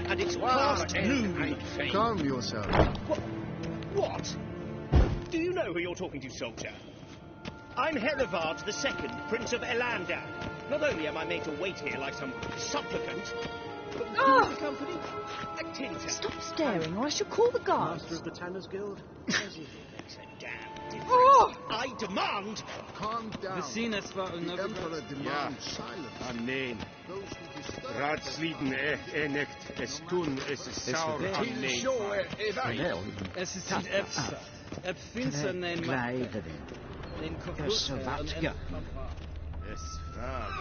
And it's past noon. Calm yourself. What? Do you know who you're talking to, soldier? I'm Herivard II, Prince of Elander. Not only am I made to wait here like some supplicant, Oh! Company. Stop staring, or I shall call the guards. Master of the Tanners Guild. Oh! I demand! Calm down. The Emperor demands silence. Amen. Those who disturb Ratslieden nicht, es tun, es ist sauer am Nein. Es ist niet Epsa. Ep finser nein den Savatka. Es fragt.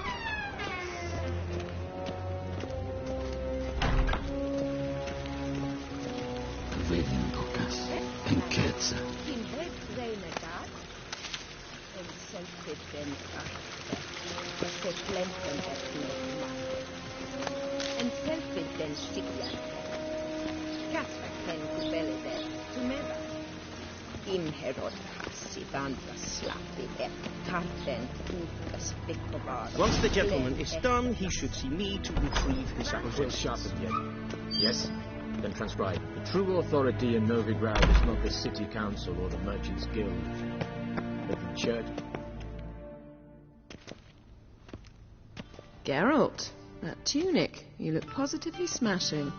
Vedin Lukas, en Ketsa. In het renegat, en self-defense se flempen het en self-defense stigliante. Kasvaken kubelede, tumeva. In herod passi vanda slappi et kanten ukas bikobar. Once the gentleman is done, he should see me to retrieve his Was it apparatus. sharpened yet? Yes? Then transcribe. The true authority in Novigrad is not the city council or the merchants' guild, but the church. Geralt, that tunic. You look positively smashing.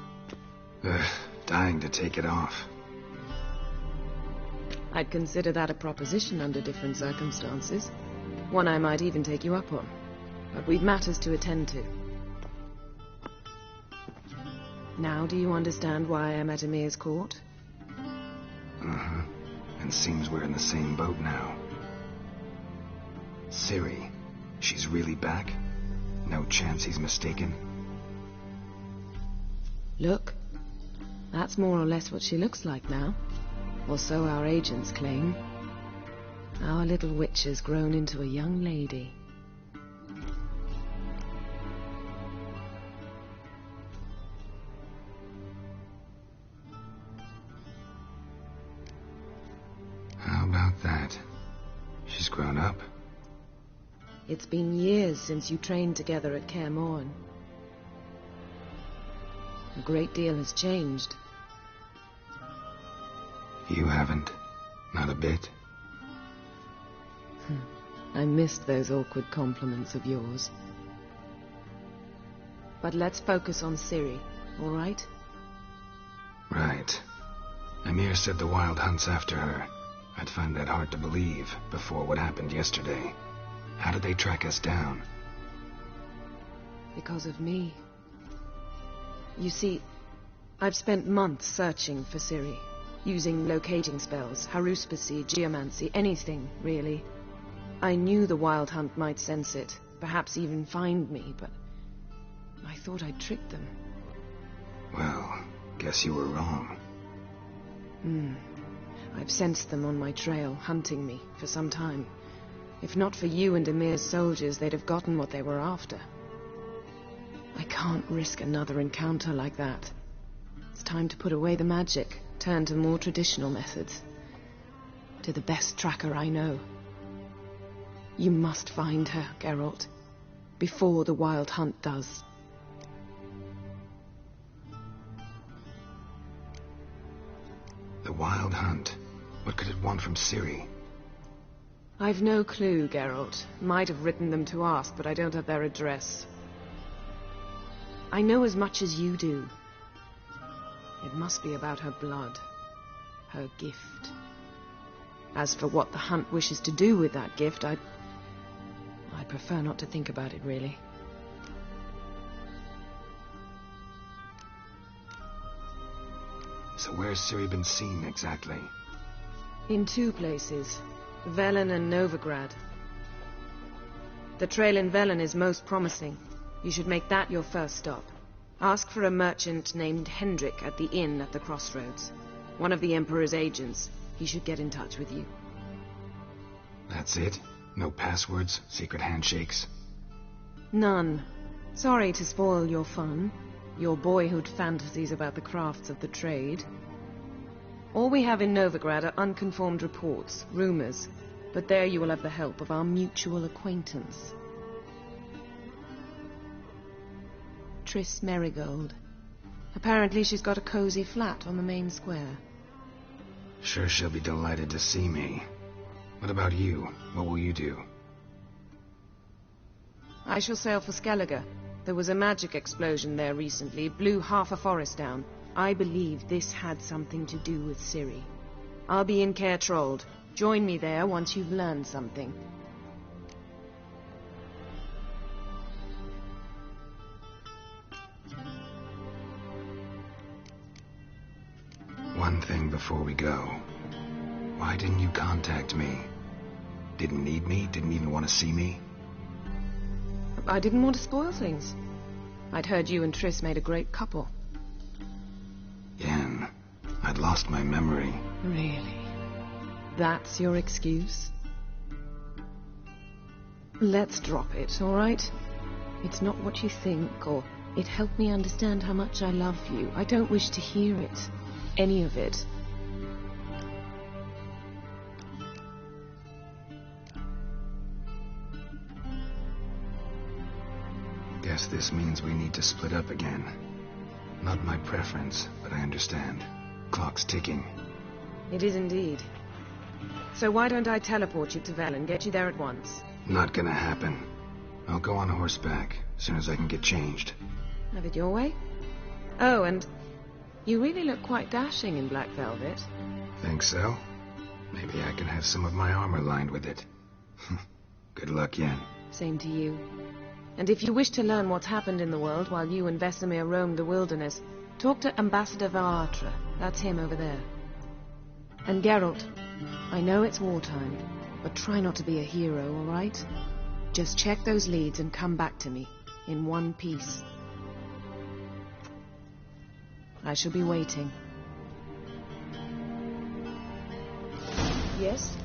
Dying to take it off. I'd consider that a proposition under different circumstances. One I might even take you up on. But we've matters to attend to. Now do you understand why I'm at Emir's court? Uh-huh. And seems we're in the same boat now. Ciri, she's really back? No chance he's mistaken? Look, that's more or less what she looks like now. Or so our agents claim. Our little witch has grown into a young lady. How about that? She's grown up. It's been years since you trained together at Kaer Morhen. A great deal has changed. You haven't. Not a bit. I missed those awkward compliments of yours. But let's focus on Ciri, all right? Right. Emir said the Wild Hunt's after her. I'd find that hard to believe before what happened yesterday. How did they track us down? Because of me. You see, I've spent months searching for Ciri, using locating spells, haruspicy, geomancy, anything, really. I knew the Wild Hunt might sense it, perhaps even find me, but I thought I'd tricked them. Well, guess you were wrong. I've sensed them on my trail, hunting me, for some time. If not for you and Emir's soldiers, they'd have gotten what they were after. I can't risk another encounter like that. It's time to put away the magic, turn to more traditional methods. To the best tracker I know. You must find her, Geralt, before the Wild Hunt does. The Wild Hunt. What could it want from Ciri? I've no clue, Geralt. Might have written them to ask, but I don't have their address. I know as much as you do. It must be about her blood. Her gift. As for what the Hunt wishes to do with that gift, I'd prefer not to think about it, really. So where's Ciri been seen, exactly? In two places. Velen and Novigrad. The trail in Velen is most promising. You should make that your first stop. Ask for a merchant named Hendrik at the inn at the crossroads. One of the Emperor's agents. He should get in touch with you. That's it? No passwords, secret handshakes? None. Sorry to spoil your fun. Your boyhood fantasies about the crafts of the trade. All we have in Novigrad are unconformed reports, rumors. But there you will have the help of our mutual acquaintance. Triss Merigold. Apparently she's got a cozy flat on the main square. Sure she'll be delighted to see me. What about you? What will you do? I shall sail for Skellige. There was a magic explosion there recently, blew half a forest down. I believe this had something to do with Ciri. I'll be in Caer Trold. Join me there once you've learned something. One thing before we go. Why didn't you contact me? Didn't need me? Didn't even want to see me? I didn't want to spoil things. I'd heard you and Triss made a great couple. Yen, I'd lost my memory. Really? That's your excuse? Let's drop it, all right? It's not what you think, or it helped me understand how much I love you. I don't wish to hear it. Any of it. Guess this means we need to split up again. Not my preference, but I understand. Clock's ticking. It is indeed. So why don't I teleport you to Vel and get you there at once? Not gonna happen. I'll go on horseback, as soon as I can get changed. Have it your way? Oh, and you really look quite dashing in black velvet. Think so? Maybe I can have some of my armor lined with it. Good luck, Yen. Same to you. And if you wish to learn what's happened in the world while you and Vesemir roamed the wilderness, talk to Ambassador Varatra. That's him over there. And Geralt, I know it's wartime, but try not to be a hero, all right? Just check those leads and come back to me, in one piece. I shall be waiting. Yes?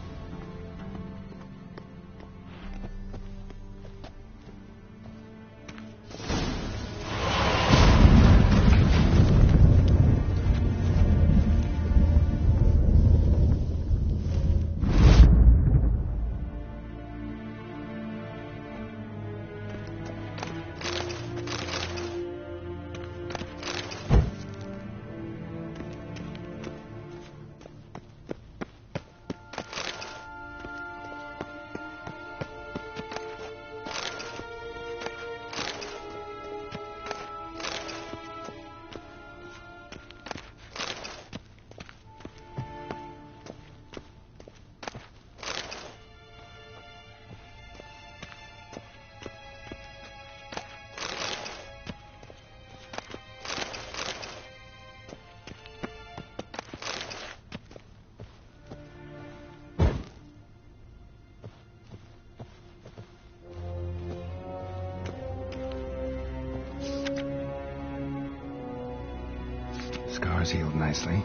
Scars healed nicely.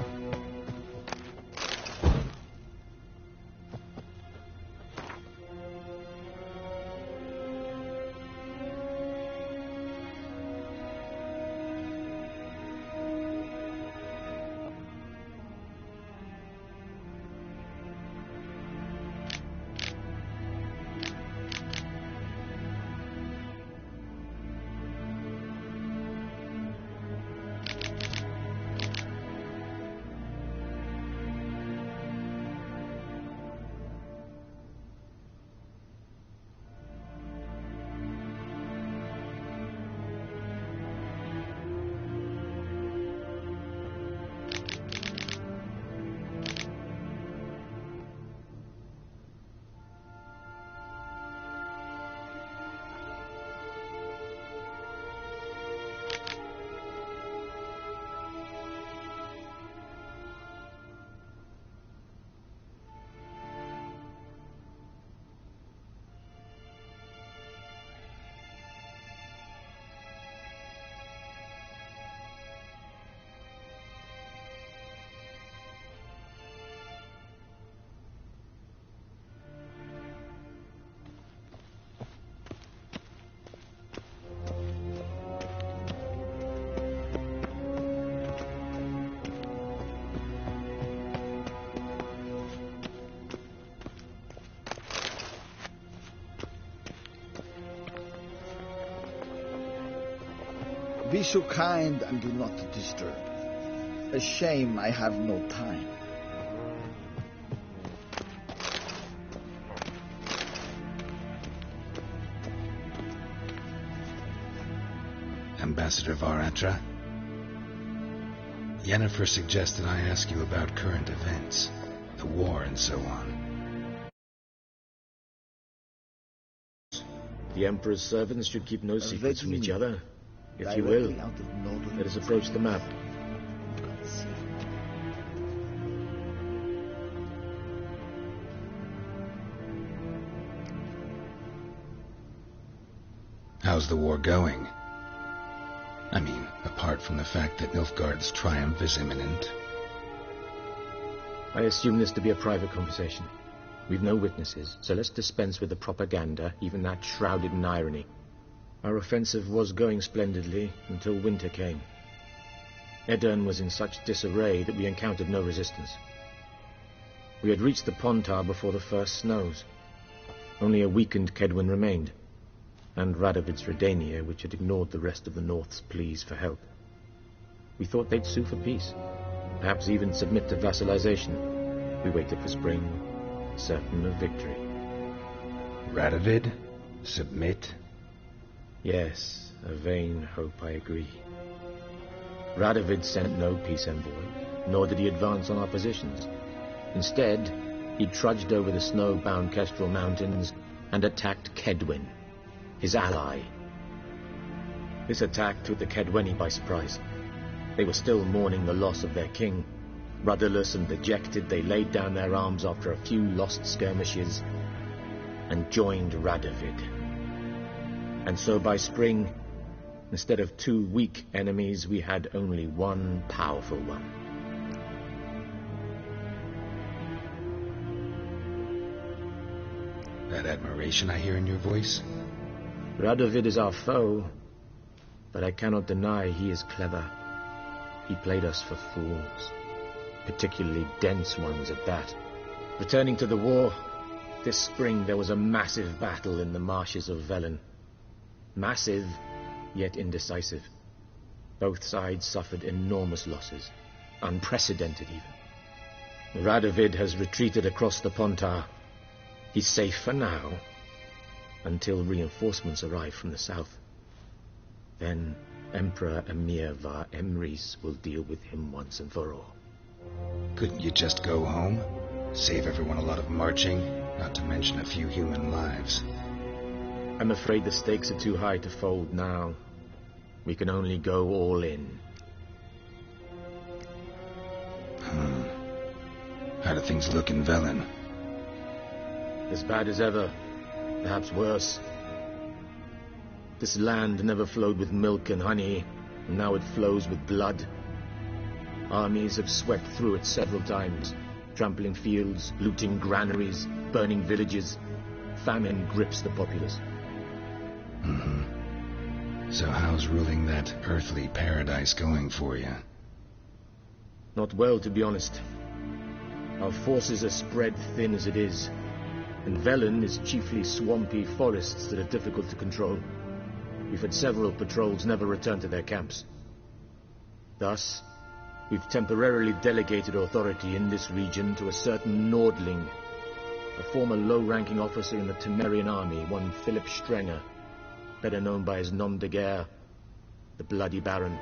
Be so kind and do not disturb. A shame I have no time. Ambassador Varatra. Yennefer suggested I ask you about current events, the war and so on. The Emperor's servants should keep no secrets from each other. If you will, let us approach the map. How's the war going? I mean, apart from the fact that Nilfgaard's triumph is imminent. I assume this to be a private conversation. We've no witnesses, so let's dispense with the propaganda, even that shrouded in irony. Our offensive was going splendidly until winter came. Edirn was in such disarray that we encountered no resistance. We had reached the Pontar before the first snows. Only a weakened Kedwin remained, and Radovid's Redania, which had ignored the rest of the North's pleas for help. We thought they'd sue for peace, perhaps even submit to vassalization. We waited for spring, certain of victory. Radovid? Submit? Yes, a vain hope, I agree. Radovid sent no peace envoy, nor did he advance on our positions. Instead, he trudged over the snow-bound Kestrel Mountains and attacked Kedwin, his ally. This attack took the Kedweni by surprise. They were still mourning the loss of their king. Rudderless and dejected, they laid down their arms after a few lost skirmishes and joined Radovid. And so by spring, instead of 2 weak enemies, we had only one powerful one. That admiration I hear in your voice? Radovid is our foe, but I cannot deny he is clever. He played us for fools, particularly dense ones at that. Returning to the war, this spring there was a massive battle in the marshes of Velen. Massive, yet indecisive. Both sides suffered enormous losses, unprecedented even. Radovid has retreated across the Pontar. He's safe for now, until reinforcements arrive from the south. Then Emperor Emir var Emrys will deal with him once and for all. Couldn't you just go home? Save everyone a lot of marching, not to mention a few human lives. I'm afraid the stakes are too high to fold now. We can only go all in. How do things look in Velen? As bad as ever, perhaps worse. This land never flowed with milk and honey, and now it flows with blood. Armies have swept through it several times, trampling fields, looting granaries, burning villages. Famine grips the populace. So how's ruling that earthly paradise going for you? Not well, to be honest. Our forces are spread thin as it is, and Velen is chiefly swampy forests that are difficult to control. We've had several patrols never return to their camps. Thus, we've temporarily delegated authority in this region to a certain Nordling, a former low-ranking officer in the Temerian army, one Philip Strenger, better known by his nom de guerre, the Bloody Baron.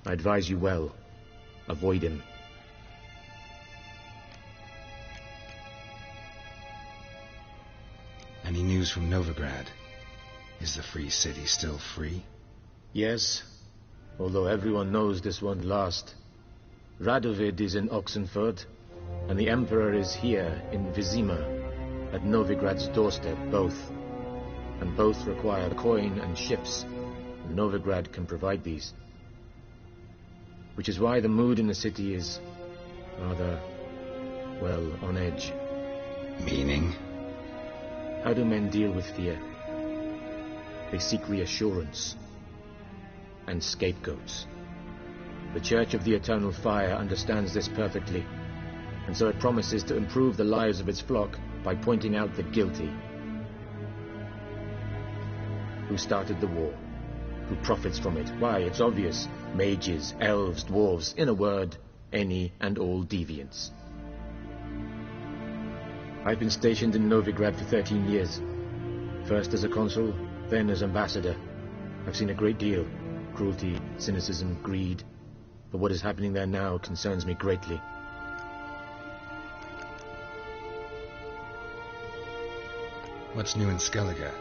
I advise you well. Avoid him. Any news from Novigrad? Is the free city still free? Yes, although everyone knows this won't last. Radovid is in Oxenfurt, and the Emperor is here in Vizima, at Novigrad's doorstep, both. And both require coin and ships. Novigrad can provide these. Which is why the mood in the city is rather, well, on edge. Meaning? How do men deal with fear? They seek reassurance and scapegoats. The Church of the Eternal Fire understands this perfectly, and so it promises to improve the lives of its flock by pointing out the guilty. Who started the war? Who profits from it? Why, it's obvious. Mages, elves, dwarves, in a word, any and all deviants. I've been stationed in Novigrad for 13 years. First as a consul, then as ambassador. I've seen a great deal. Cruelty, cynicism, greed. But what is happening there now concerns me greatly. What's new in Skellige?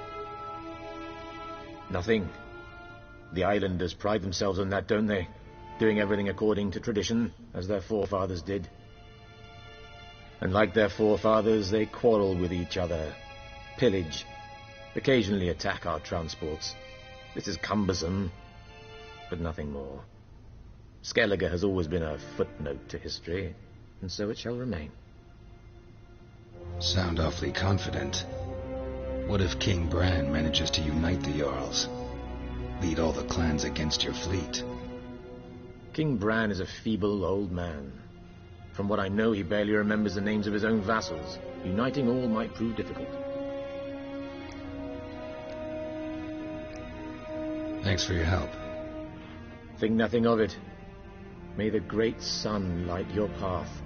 Nothing. The islanders pride themselves on that, don't they? Doing everything according to tradition, as their forefathers did. And like their forefathers, they quarrel with each other, pillage, occasionally attack our transports. This is cumbersome, but nothing more. Skellige has always been a footnote to history, and so it shall remain. Sound awfully confident. What if King Bran manages to unite the Jarls? Lead all the clans against your fleet? King Bran is a feeble old man. From what I know, he barely remembers the names of his own vassals. Uniting all might prove difficult. Thanks for your help. Think nothing of it. May the great sun light your path.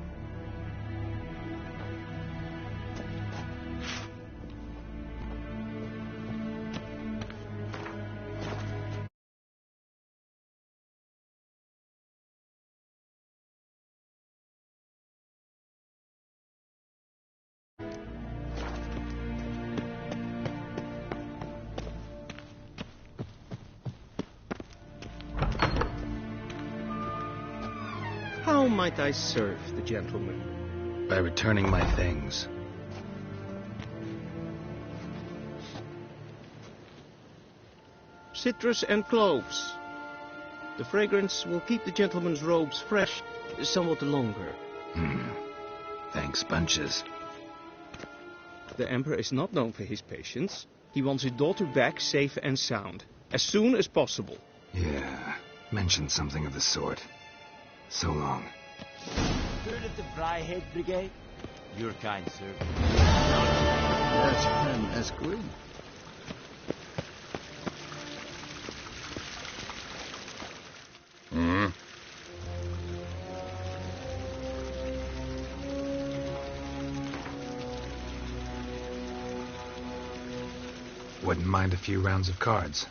How might I serve the gentleman? By returning my things. Citrus and cloves. The fragrance will keep the gentleman's robes fresh somewhat longer. Thanks, bunches. The Emperor is not known for his patience. He wants his daughter back safe and sound, as soon as possible. Yeah, mentioned something of the sort. So long. Heard of the Fryhead Brigade? Your kind, sir. Yes, friend Esquire. Wouldn't mind a few rounds of cards.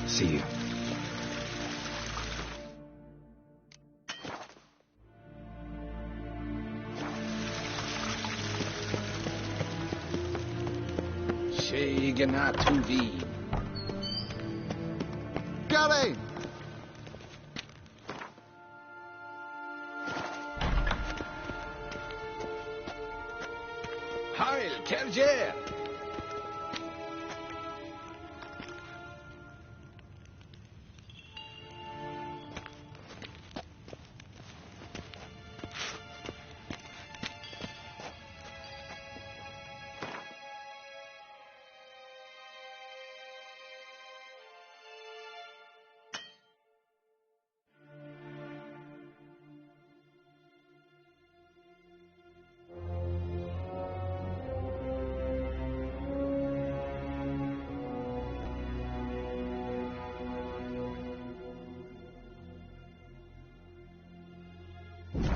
See you. Shiganatuvi. Got him! Heil, Kerjer!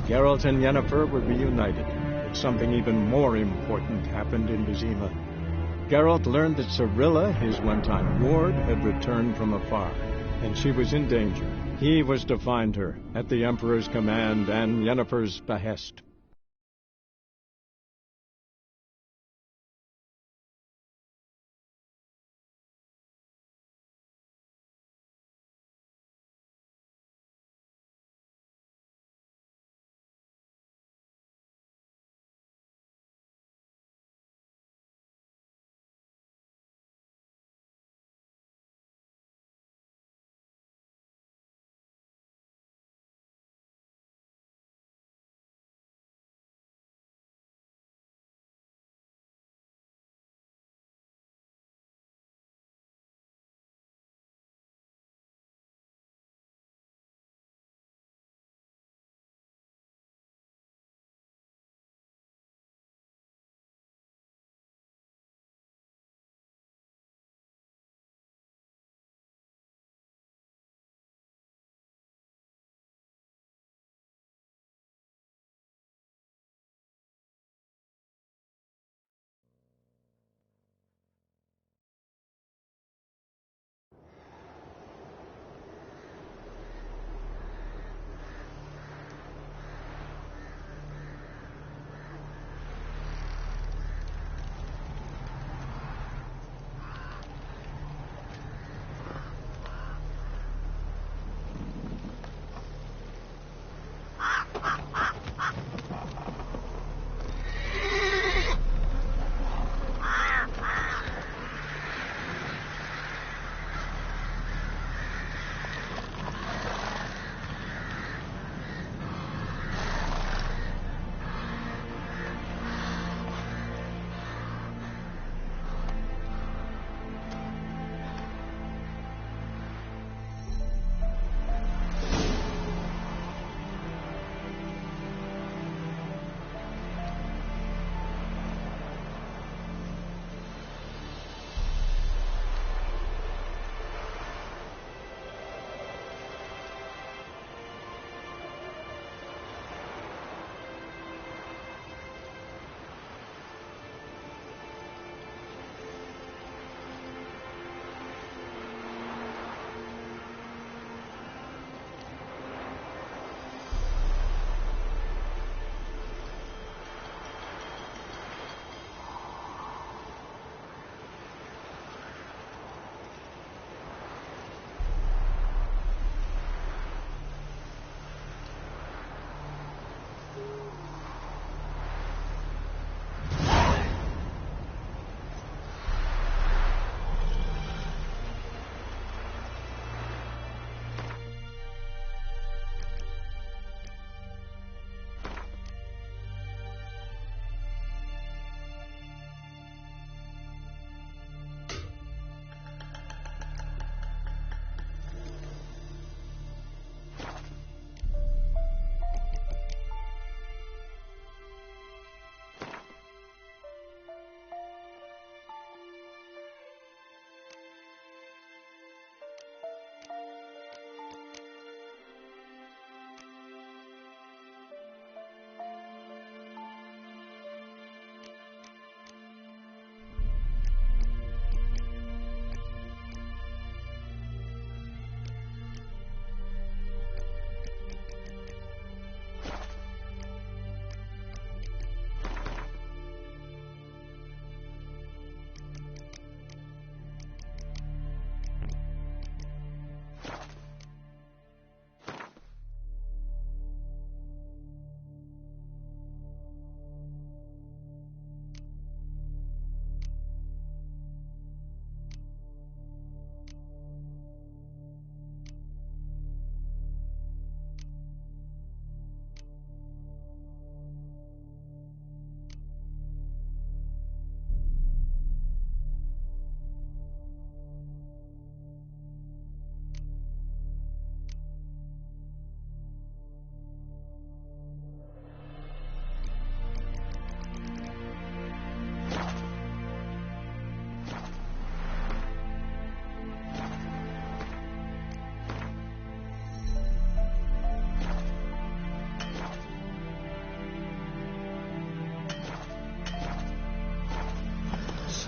Geralt and Yennefer were reunited, but something even more important happened in Vizima. Geralt learned that Cirilla, his one-time ward, had returned from afar, and she was in danger. He was to find her, at the Emperor's command and Yennefer's behest.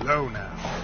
Slow now.